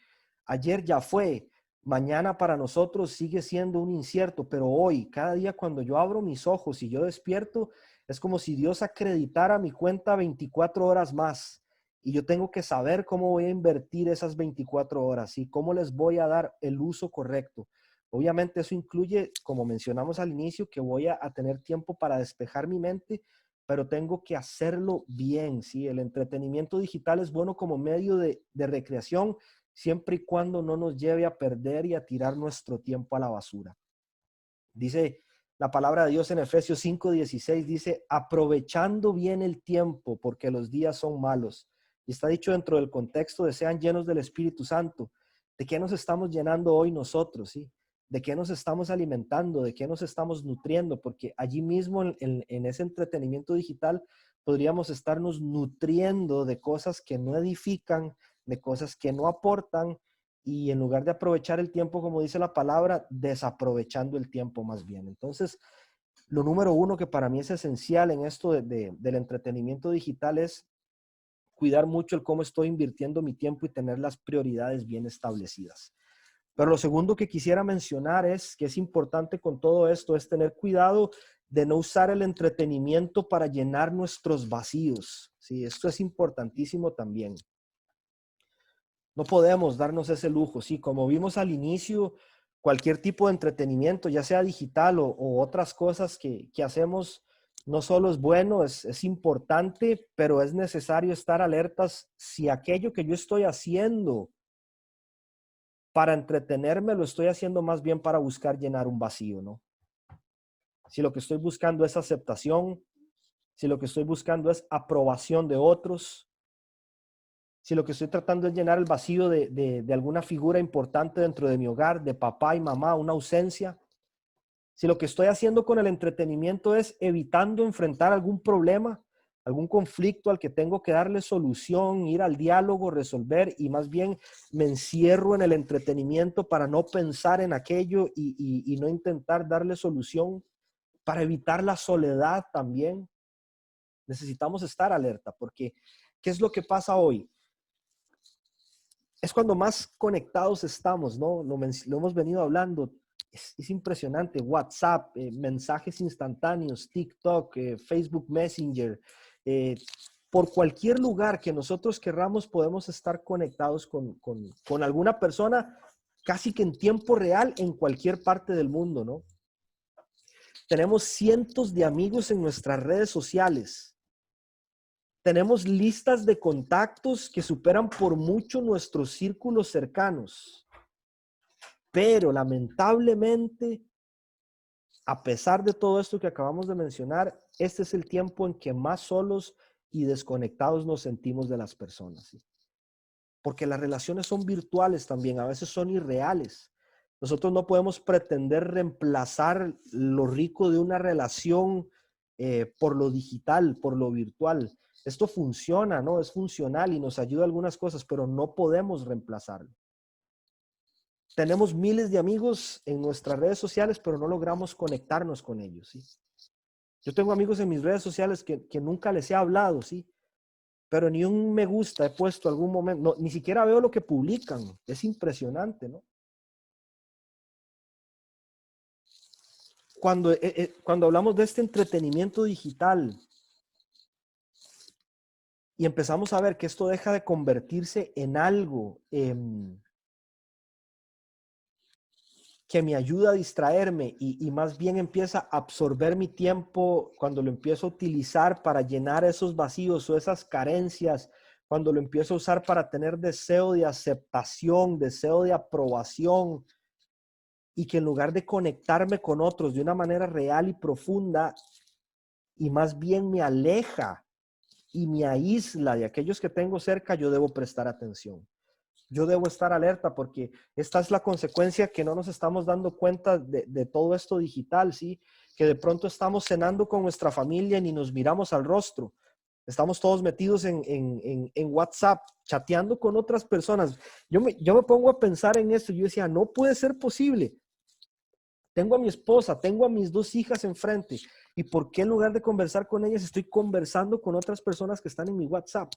ayer ya fue, mañana para nosotros sigue siendo un incierto, pero hoy, cada día cuando yo abro mis ojos y yo despierto, es como si Dios acreditara mi cuenta 24 horas más. Y yo tengo que saber cómo voy a invertir esas 24 horas y cómo les voy a dar el uso correcto. Obviamente eso incluye, como mencionamos al inicio, que voy a tener tiempo para despejar mi mente, pero tengo que hacerlo bien, ¿sí? El entretenimiento digital es bueno como medio de recreación, siempre y cuando no nos lleve a perder y a tirar nuestro tiempo a la basura. Dice la palabra de Dios en Efesios 5:16, dice, aprovechando bien el tiempo, porque los días son malos. Y está dicho dentro del contexto de sean llenos del Espíritu Santo. ¿De qué nos estamos llenando hoy nosotros? ¿Sí? ¿De qué nos estamos alimentando? ¿De qué nos estamos nutriendo? Porque allí mismo en ese entretenimiento digital podríamos estarnos nutriendo de cosas que no edifican, de cosas que no aportan, y en lugar de aprovechar el tiempo, como dice la palabra, desaprovechando el tiempo más bien. Entonces, lo número uno que para mí es esencial en esto del entretenimiento digital es cuidar mucho el cómo estoy invirtiendo mi tiempo y tener las prioridades bien establecidas. Pero lo segundo que quisiera mencionar es que es importante con todo esto es tener cuidado de no usar el entretenimiento para llenar nuestros vacíos. Sí, esto es importantísimo también. No podemos darnos ese lujo, sí, como vimos al inicio, cualquier tipo de entretenimiento, ya sea digital o otras cosas que hacemos, no solo es bueno, es importante, pero es necesario estar alertas si aquello que yo estoy haciendo para entretenerme lo estoy haciendo más bien para buscar llenar un vacío, ¿no? Si lo que estoy buscando es aceptación, si lo que estoy buscando es aprobación de otros, si lo que estoy tratando es llenar el vacío de alguna figura importante dentro de mi hogar, de papá y mamá, una ausencia, si lo que estoy haciendo con el entretenimiento es evitando enfrentar algún problema, algún conflicto al que tengo que darle solución, ir al diálogo, resolver, y más bien me encierro en el entretenimiento para no pensar en aquello y no intentar darle solución, para evitar la soledad también, necesitamos estar alerta porque ¿qué es lo que pasa hoy? Es cuando más conectados estamos, ¿no? Lo hemos venido hablando. Es impresionante. WhatsApp, mensajes instantáneos, TikTok, Facebook Messenger. eh, por cualquier lugar que nosotros querramos, podemos estar conectados con alguna persona casi que en tiempo real en cualquier parte del mundo, ¿no? Tenemos cientos de amigos en nuestras redes sociales. Tenemos listas de contactos que superan por mucho nuestros círculos cercanos. Pero lamentablemente, a pesar de todo esto que acabamos de mencionar, este es el tiempo en que más solos y desconectados nos sentimos de las personas. ¿Sí? porque las relaciones son virtuales también, a veces son irreales. Nosotros no podemos pretender reemplazar lo rico de una relación por lo digital, por lo virtual. Esto funciona, ¿no? Es funcional y nos ayuda a algunas cosas, pero no podemos reemplazarlo. Tenemos miles de amigos en nuestras redes sociales, pero no logramos conectarnos con ellos, ¿sí? Yo tengo amigos en mis redes sociales que nunca les he hablado, ¿sí? Pero ni un me gusta he puesto algún momento, no, ni siquiera veo lo que publican. Es impresionante, ¿no? Cuando hablamos de este entretenimiento digital y empezamos a ver que esto deja de convertirse en algo que me ayuda a distraerme y más bien empieza a absorber mi tiempo, cuando lo empiezo a utilizar para llenar esos vacíos o esas carencias, cuando lo empiezo a usar para tener deseo de aceptación, deseo de aprobación, y que en lugar de conectarme con otros de una manera real y profunda, y más bien me aleja y me aísla de aquellos que tengo cerca, yo debo prestar atención. Yo debo estar alerta porque esta es la consecuencia que no nos estamos dando cuenta de todo esto digital, ¿sí? Que de pronto estamos cenando con nuestra familia y ni nos miramos al rostro. Estamos todos metidos en WhatsApp, chateando con otras personas. Yo me pongo a pensar en esto y yo decía, no puede ser posible. Tengo a mi esposa, tengo a mis 2 hijas enfrente. ¿Y por qué en lugar de conversar con ellas estoy conversando con otras personas que están en mi WhatsApp?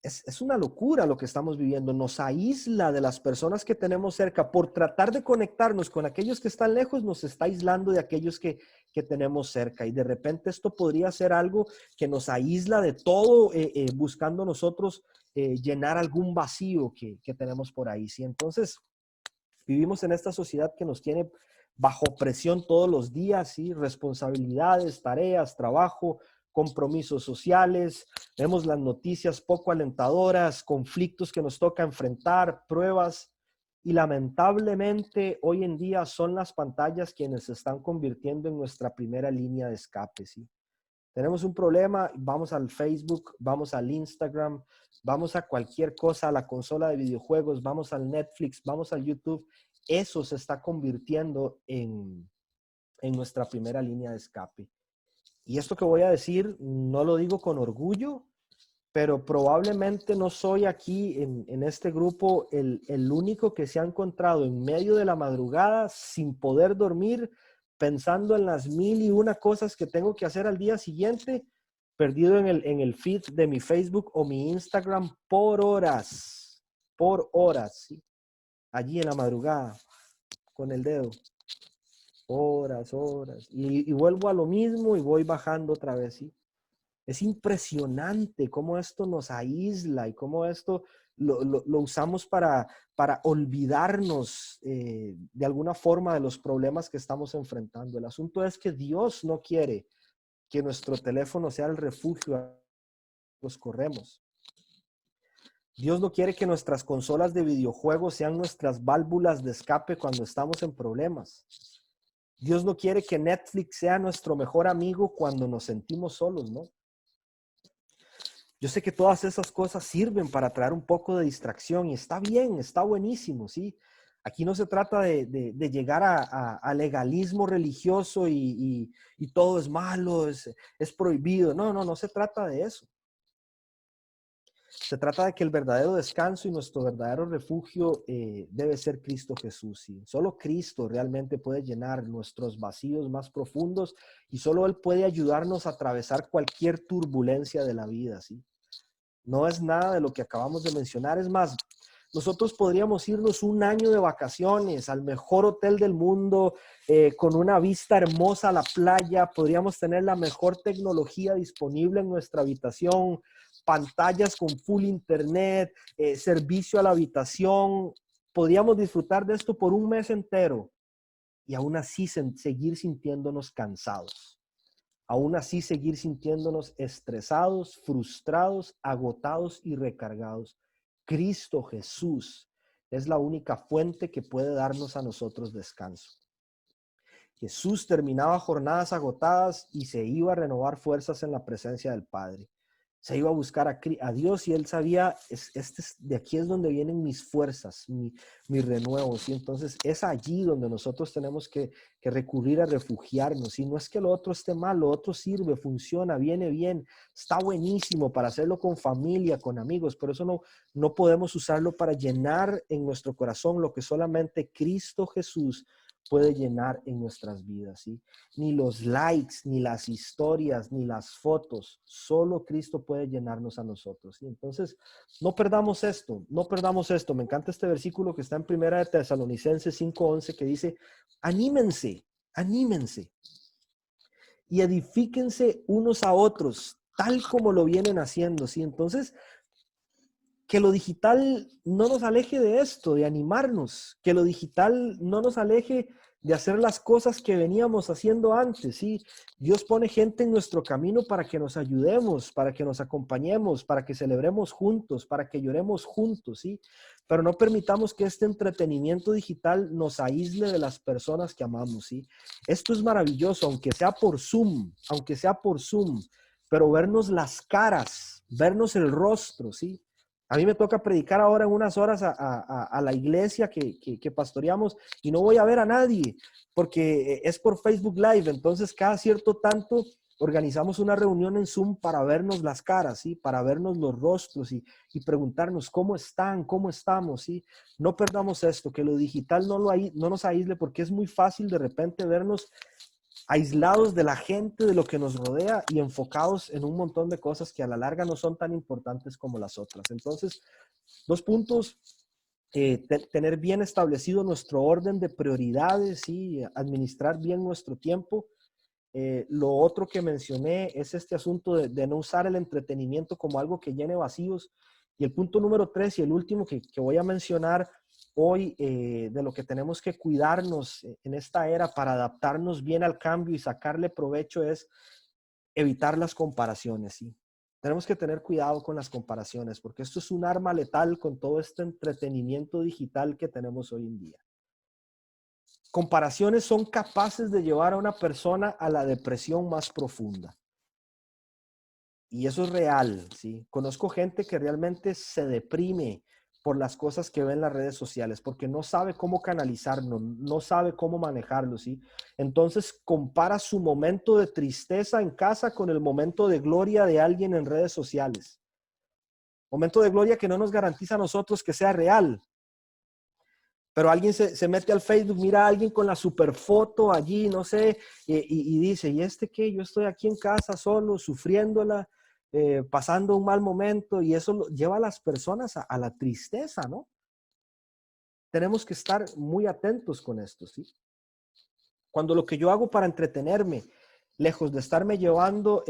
Es una locura lo que estamos viviendo. Nos aísla de las personas que tenemos cerca. Por tratar de conectarnos con aquellos que están lejos, nos está aislando de aquellos que tenemos cerca. Y de repente esto podría ser algo que nos aísla de todo, buscando nosotros llenar algún vacío que tenemos por ahí. ¿Sí? Entonces, vivimos en esta sociedad que nos tiene bajo presión todos los días, ¿sí? Responsabilidades, tareas, trabajo, compromisos sociales. Vemos las noticias poco alentadoras, conflictos que nos toca enfrentar, pruebas. Y lamentablemente hoy en día son las pantallas quienes se están convirtiendo en nuestra primera línea de escape, ¿sí? Tenemos un problema, vamos al Facebook, vamos al Instagram, vamos a cualquier cosa, a la consola de videojuegos, vamos al Netflix, vamos al YouTube. Eso se está convirtiendo en nuestra primera línea de escape. Y esto que voy a decir, no lo digo con orgullo, pero probablemente no soy aquí en este grupo el único que se ha encontrado en medio de la madrugada sin poder dormir, pensando en las 1001 cosas que tengo que hacer al día siguiente, perdido en el feed de mi Facebook o mi Instagram por horas, ¿sí? Allí en la madrugada, con el dedo, horas, y vuelvo a lo mismo y voy bajando otra vez, ¿sí? Es impresionante cómo esto nos aísla y cómo esto lo usamos para olvidarnos de alguna forma de los problemas que estamos enfrentando. El asunto es que Dios no quiere que nuestro teléfono sea el refugio a los corremos. Dios no quiere que nuestras consolas de videojuegos sean nuestras válvulas de escape cuando estamos en problemas. Dios no quiere que Netflix sea nuestro mejor amigo cuando nos sentimos solos, ¿no? Yo sé que todas esas cosas sirven para traer un poco de distracción y está bien, está buenísimo, ¿sí? Aquí no se trata de llegar a legalismo religioso y todo es malo, es prohibido. No se trata de eso. Se trata de que el verdadero descanso y nuestro verdadero refugio debe ser Cristo Jesús, ¿sí? Solo Cristo realmente puede llenar nuestros vacíos más profundos y solo Él puede ayudarnos a atravesar cualquier turbulencia de la vida, ¿sí? No es nada de lo que acabamos de mencionar. Es más, nosotros podríamos irnos un año de vacaciones al mejor hotel del mundo, con una vista hermosa a la playa. Podríamos tener la mejor tecnología disponible en nuestra habitación, pantallas con full internet, servicio a la habitación. Podríamos disfrutar de esto por un mes entero y aún así seguir sintiéndonos cansados. Aún así seguir sintiéndonos estresados, frustrados, agotados y recargados. Cristo Jesús es la única fuente que puede darnos a nosotros descanso. Jesús terminaba jornadas agotadas y se iba a renovar fuerzas en la presencia del Padre. se iba a buscar a Dios y él sabía, de aquí es donde vienen mis fuerzas, mi renuevo, ¿sí? Entonces es allí donde nosotros tenemos que recurrir a refugiarnos, y no es que lo otro esté mal, lo otro sirve, funciona, viene bien, está buenísimo para hacerlo con familia, con amigos, pero eso no podemos usarlo para llenar en nuestro corazón lo que solamente Cristo Jesús puede llenar en nuestras vidas, ¿sí? Ni los likes, ni las historias, ni las fotos, solo Cristo puede llenarnos a nosotros, ¿sí? Entonces, no perdamos esto, no perdamos esto. Me encanta este versículo que está en Primera de Tesalonicenses 5:11 que dice, anímense, anímense y edifíquense unos a otros, tal como lo vienen haciendo, ¿sí? Entonces, que lo digital no nos aleje de esto, de animarnos, que lo digital no nos aleje de hacer las cosas que veníamos haciendo antes, ¿sí? Dios pone gente en nuestro camino para que nos ayudemos, para que nos acompañemos, para que celebremos juntos, para que lloremos juntos, ¿sí? Pero no permitamos que este entretenimiento digital nos aísle de las personas que amamos, ¿sí? Esto es maravilloso, aunque sea por Zoom, pero vernos las caras, vernos el rostro, ¿sí? A mí me toca predicar ahora en unas horas a la iglesia que pastoreamos, y no voy a ver a nadie porque es por Facebook Live. Entonces, cada cierto tanto organizamos una reunión en Zoom para vernos las caras, ¿sí? Para vernos los rostros y preguntarnos cómo están, cómo estamos, ¿sí? No perdamos esto, que lo digital no nos aísle, porque es muy fácil de repente vernos aislados de la gente, de lo que nos rodea, y enfocados en un montón de cosas que a la larga no son tan importantes como las otras. Entonces, 2 puntos: tener bien establecido nuestro orden de prioridades y administrar bien nuestro tiempo. Lo otro que mencioné es este asunto de no usar el entretenimiento como algo que llene vacíos. Y el punto número 3 y el último que voy a mencionar hoy, de lo que tenemos que cuidarnos en esta era para adaptarnos bien al cambio y sacarle provecho, es evitar las comparaciones, ¿sí? Tenemos que tener cuidado con las comparaciones, porque esto es un arma letal con todo este entretenimiento digital que tenemos hoy en día. Comparaciones son capaces de llevar a una persona a la depresión más profunda. Y eso es real, ¿sí? Conozco gente que realmente se deprime por las cosas que ve en las redes sociales, porque no sabe cómo canalizarlo, no sabe cómo manejarlo, ¿sí? Entonces compara su momento de tristeza en casa con el momento de gloria de alguien en redes sociales. Momento de gloria que no nos garantiza a nosotros que sea real. Pero alguien se mete al Facebook, mira a alguien con la super foto allí, no sé, y dice, ¿y este qué? Yo estoy aquí en casa solo, sufriéndola, pasando un mal momento, y eso lleva a las personas a la tristeza, ¿no? Tenemos que estar muy atentos con esto, ¿sí? Cuando lo que yo hago para entretenerme, lejos de estarme llevando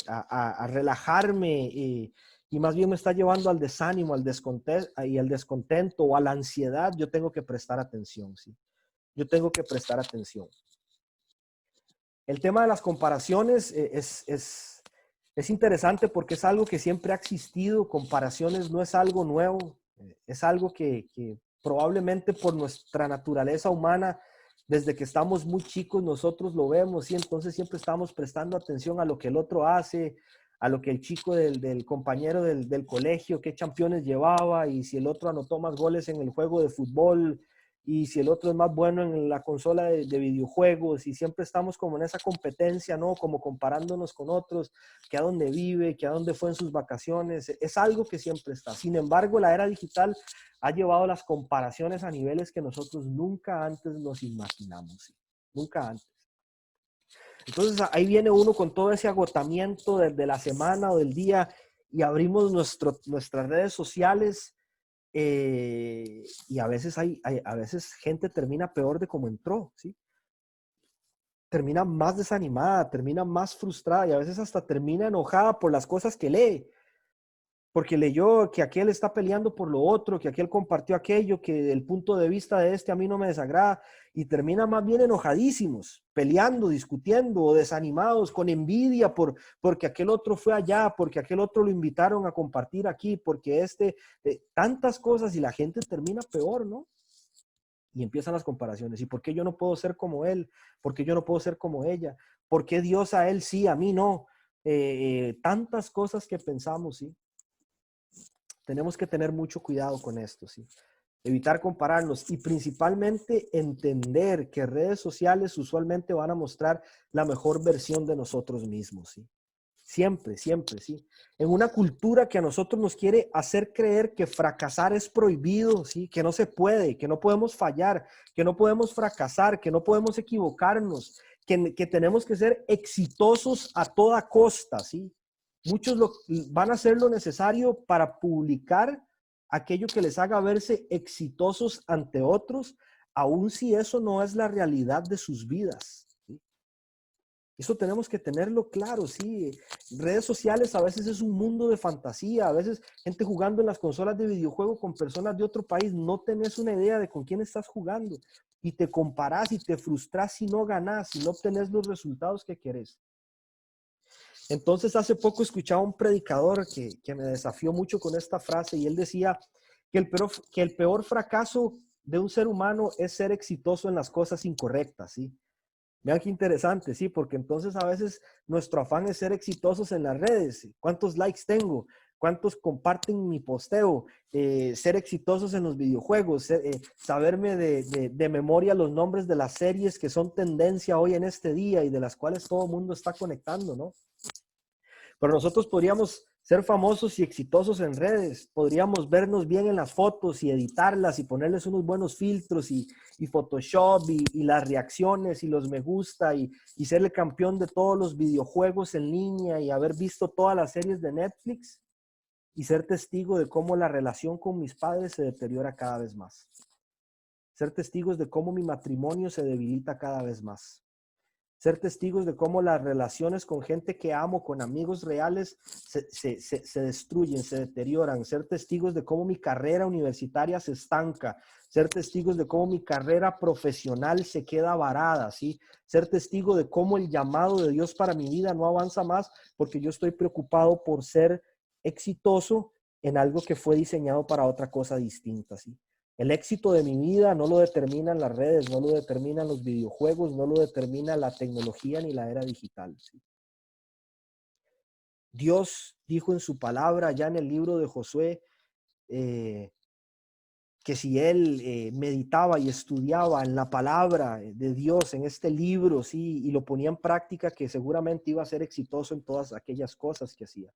a relajarme, y más bien me está llevando al desánimo, al descontento o a la ansiedad, yo tengo que prestar atención, ¿sí? Yo tengo que prestar atención. El tema de las comparaciones es interesante porque es algo que siempre ha existido. Comparaciones no es algo nuevo, es algo que probablemente por nuestra naturaleza humana, desde que estamos muy chicos nosotros lo vemos, y entonces siempre estamos prestando atención a lo que el otro hace, a lo que el chico del compañero del colegio, qué campeones llevaba, y si el otro anotó más goles en el juego de fútbol, y si el otro es más bueno en la consola de videojuegos, y siempre estamos como en esa competencia, ¿no? Como comparándonos con otros, que a dónde vive, que a dónde fue en sus vacaciones. Es algo que siempre está. Sin embargo, la era digital ha llevado las comparaciones a niveles que nosotros nunca antes nos imaginamos, ¿sí? Nunca antes. Entonces ahí viene uno con todo ese agotamiento de la semana o del día, y abrimos nuestras redes sociales, y a veces a veces gente termina peor de como entró, ¿sí? Termina más desanimada, termina más frustrada, y a veces hasta termina enojada por las cosas que lee, porque leyó que aquel está peleando por lo otro, que aquel compartió aquello, que el punto de vista de este a mí no me desagrada, y termina más bien enojadísimos, peleando, discutiendo o desanimados, con envidia porque aquel otro fue allá, porque aquel otro lo invitaron a compartir aquí, porque tantas cosas, y la gente termina peor, ¿no? Y empiezan las comparaciones. ¿Y por qué yo no puedo ser como él? ¿Por qué yo no puedo ser como ella? ¿Por qué Dios a él sí, a mí no? tantas cosas que pensamos, ¿sí? Tenemos que tener mucho cuidado con esto, ¿sí? Evitar compararnos y principalmente entender que redes sociales usualmente van a mostrar la mejor versión de nosotros mismos, ¿sí? Siempre, siempre, sí. En una cultura que a nosotros nos quiere hacer creer que fracasar es prohibido, sí, que no se puede, que no podemos fallar, que no podemos fracasar, que no podemos equivocarnos, que tenemos que ser exitosos a toda costa, sí. Muchos van a hacer lo necesario para publicar aquello que les haga verse exitosos ante otros, aun si eso no es la realidad de sus vidas. Eso tenemos que tenerlo claro, sí. Redes sociales a veces es un mundo de fantasía, a veces gente jugando en las consolas de videojuego con personas de otro país, no tenés una idea de con quién estás jugando y te comparás y te frustras si no ganás, si no obtenés los resultados que querés. Entonces hace poco escuchaba un predicador que me desafió mucho con esta frase y él decía que el peor fracaso de un ser humano es ser exitoso en las cosas incorrectas, ¿sí? Vean qué interesante, sí, porque entonces a veces nuestro afán es ser exitosos en las redes. ¿Cuántos likes tengo? ¿Cuántos comparten mi posteo? Ser exitosos en los videojuegos, saberme de memoria los nombres de las series que son tendencia hoy en este día y de las cuales todo el mundo está conectando, ¿no? Pero nosotros podríamos ser famosos y exitosos en redes, podríamos vernos bien en las fotos y editarlas y ponerles unos buenos filtros y Photoshop y las reacciones y los me gusta y ser el campeón de todos los videojuegos en línea y haber visto todas las series de Netflix y ser testigo de cómo la relación con mis padres se deteriora cada vez más. Ser testigos de cómo mi matrimonio se debilita cada vez más. Ser testigos de cómo las relaciones con gente que amo, con amigos reales, se destruyen, se deterioran. Ser testigos de cómo mi carrera universitaria se estanca. Ser testigos de cómo mi carrera profesional se queda varada, ¿sí? Ser testigo de cómo el llamado de Dios para mi vida no avanza más porque yo estoy preocupado por ser exitoso en algo que fue diseñado para otra cosa distinta, ¿sí? El éxito de mi vida no lo determinan las redes, no lo determinan los videojuegos, no lo determina la tecnología ni la era digital, ¿sí? Dios dijo en su palabra, ya en el libro de Josué, eh, que si él meditaba y estudiaba en la palabra de Dios, en este libro, ¿sí? Y lo ponía en práctica, que seguramente iba a ser exitoso en todas aquellas cosas que hacía.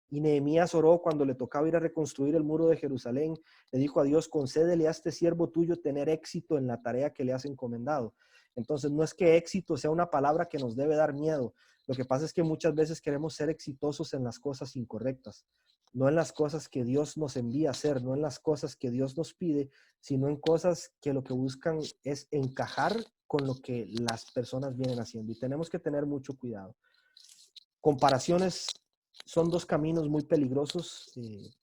Y Nehemías oró cuando le tocaba ir a reconstruir el muro de Jerusalén. Le dijo a Dios, concédele a este siervo tuyo tener éxito en la tarea que le has encomendado. Entonces, no es que éxito sea una palabra que nos debe dar miedo. Lo que pasa es que muchas veces queremos ser exitosos en las cosas incorrectas, no en las cosas que Dios nos envía a hacer, no en las cosas que Dios nos pide, sino en cosas que lo que buscan es encajar con lo que las personas vienen haciendo. Y tenemos que tener mucho cuidado. Comparaciones son dos caminos muy peligrosos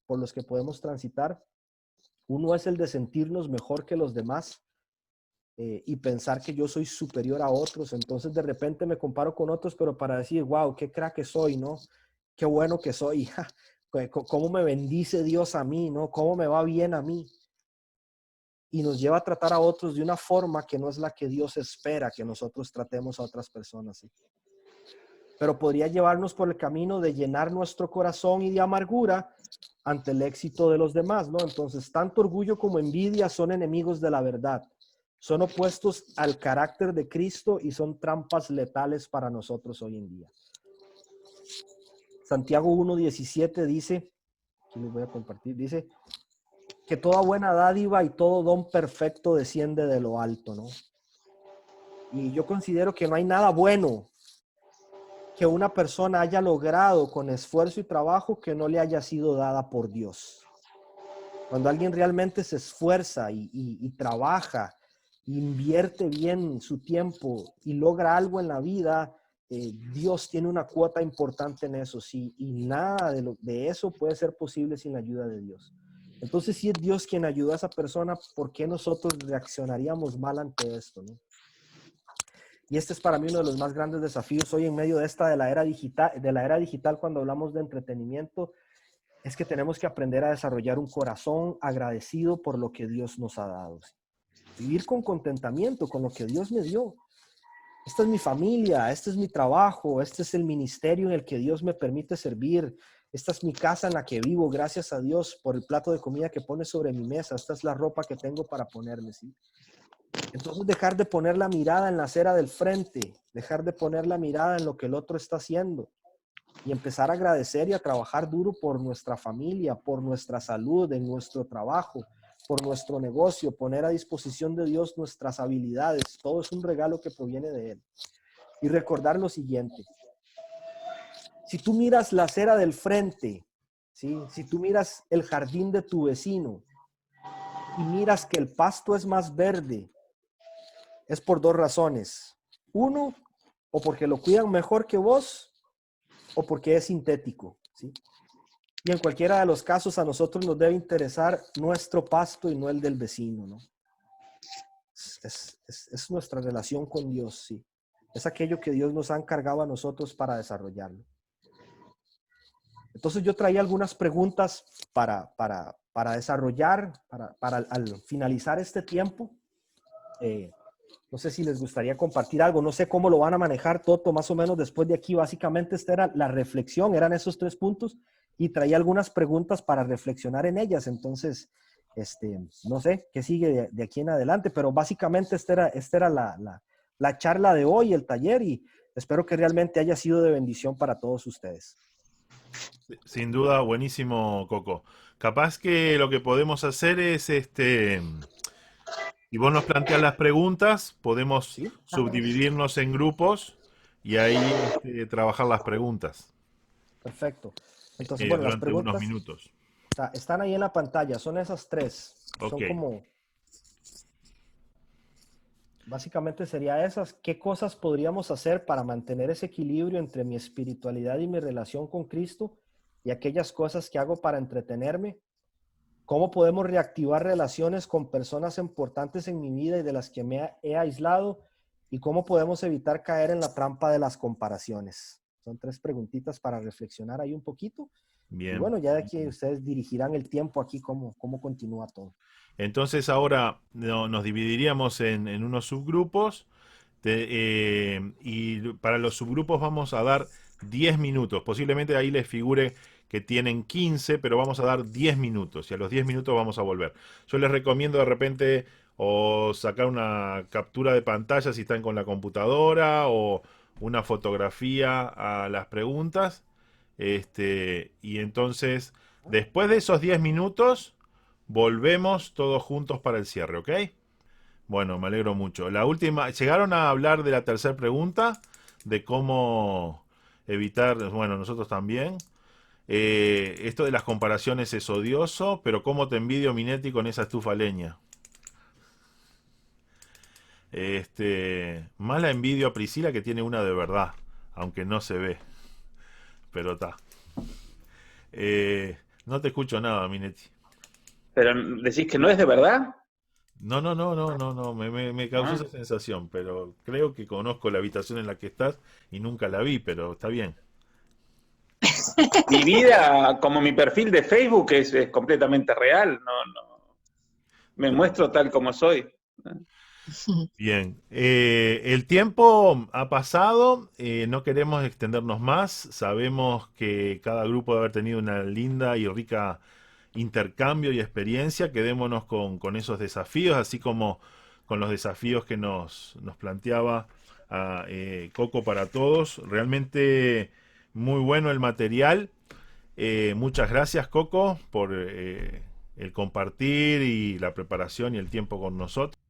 por los que podemos transitar. Uno es el de sentirnos mejor que los demás y pensar que yo soy superior a otros. Entonces de repente me comparo con otros, pero para decir, wow, qué crack que soy, ¿no? Qué bueno que soy. Cómo me bendice Dios a mí, ¿no? Cómo me va bien a mí. Y nos lleva a tratar a otros de una forma que no es la que Dios espera que nosotros tratemos a otras personas, ¿sí? Pero podría llevarnos por el camino de llenar nuestro corazón y de amargura ante el éxito de los demás, ¿no? Entonces, tanto orgullo como envidia son enemigos de la verdad. Son opuestos al carácter de Cristo y son trampas letales para nosotros hoy en día. Santiago 1:17 dice, aquí les voy a compartir, dice que toda buena dádiva y todo don perfecto desciende de lo alto, ¿no? Y yo considero que no hay nada bueno que una persona haya logrado con esfuerzo y trabajo que no le haya sido dada por Dios. Cuando alguien realmente se esfuerza y trabaja, invierte bien su tiempo y logra algo en la vida, Dios tiene una cuota importante en eso, sí, y nada de eso puede ser posible sin la ayuda de Dios. Entonces, si es Dios quien ayudó a esa persona, ¿por qué nosotros reaccionaríamos mal ante esto, no? Y este es para mí uno de los más grandes desafíos hoy en medio de la era digital, cuando hablamos de entretenimiento, es que tenemos que aprender a desarrollar un corazón agradecido por lo que Dios nos ha dado. Vivir con contentamiento con lo que Dios me dio. esta es mi familia, este es mi trabajo, este es el ministerio en el que Dios me permite servir, esta es mi casa en la que vivo, gracias a Dios por el plato de comida que pone sobre mi mesa, esta es la ropa que tengo para ponerme, ¿sí? Entonces dejar de poner la mirada en la acera del frente, dejar de poner la mirada en lo que el otro está haciendo y empezar a agradecer y a trabajar duro por nuestra familia, por nuestra salud, en nuestro trabajo, por nuestro negocio, poner a disposición de Dios nuestras habilidades. Todo es un regalo que proviene de Él. Y recordar lo siguiente, si tú miras la acera del frente, ¿sí? Si tú miras el jardín de tu vecino y miras que el pasto es más verde, es por dos razones. Uno, o porque lo cuidan mejor que vos, o porque es sintético, ¿sí? Y en cualquiera de los casos a nosotros nos debe interesar nuestro pasto y no el del vecino, ¿no? Es nuestra relación con Dios, sí. Es aquello que Dios nos ha encargado a nosotros para desarrollarlo. Entonces yo traía algunas preguntas para desarrollar, para al finalizar este tiempo. No sé si les gustaría compartir algo, no sé cómo lo van a manejar, Toto, más o menos después de aquí. Básicamente esta era la reflexión, eran esos 3 puntos y traía algunas preguntas para reflexionar en ellas. Entonces, no sé qué sigue de aquí en adelante, pero básicamente esta era la charla de hoy, el taller, y espero que realmente haya sido de bendición para todos ustedes. Sin duda, buenísimo, Coco. Capaz que lo que podemos hacer es, si vos nos planteas las preguntas, podemos ¿Sí? subdividirnos en grupos y ahí trabajar las preguntas Perfecto. Entonces, bueno, las durante unos preguntas minutos. están ahí en la pantalla, son esas 3. Ok. Son como, básicamente sería esas. ¿Qué cosas podríamos hacer para mantener ese equilibrio entre mi espiritualidad y mi relación con Cristo y aquellas cosas que hago para entretenerme? ¿Cómo podemos reactivar relaciones con personas importantes en mi vida y de las que me he aislado? ¿Y cómo podemos evitar caer en la trampa de las comparaciones? Son 3 preguntitas para reflexionar ahí un poquito. Y Bien. bueno, ya de aquí ustedes dirigirán el tiempo aquí cómo continúa todo. Entonces ahora nos dividiríamos en unos subgrupos y para los subgrupos vamos a dar 10 minutos. Posiblemente ahí les figure que tienen 15, pero vamos a dar 10 minutos y a los 10 minutos vamos a volver. Yo les recomiendo de repente o sacar una captura de pantalla si están con la computadora o una fotografía a las preguntas. Y entonces, después de esos 10 minutos, volvemos todos juntos para el cierre, ¿ok? Bueno, me alegro mucho. La última, llegaron a hablar de la tercera pregunta, de cómo evitar, bueno, nosotros también. Esto de las comparaciones es odioso, pero cómo te envidio, Minetti, con esa estufa leña. Más la envidio a Priscila, que tiene una de verdad, aunque no se ve. Pero está. No te escucho nada, Minetti. Pero decís que no es de verdad. No, me causó esa sensación, pero creo que conozco la habitación en la que estás y nunca la vi, pero está bien. Mi vida, como mi perfil de Facebook, es completamente real. No, me muestro tal como soy. Bien, el tiempo ha pasado, no queremos extendernos más, sabemos que cada grupo debe haber tenido una linda y rica intercambio y experiencia, quedémonos con esos desafíos, así como con los desafíos que nos planteaba Coco para todos. Realmente muy bueno el material. Muchas gracias, Coco, por el compartir y la preparación y el tiempo con nosotros.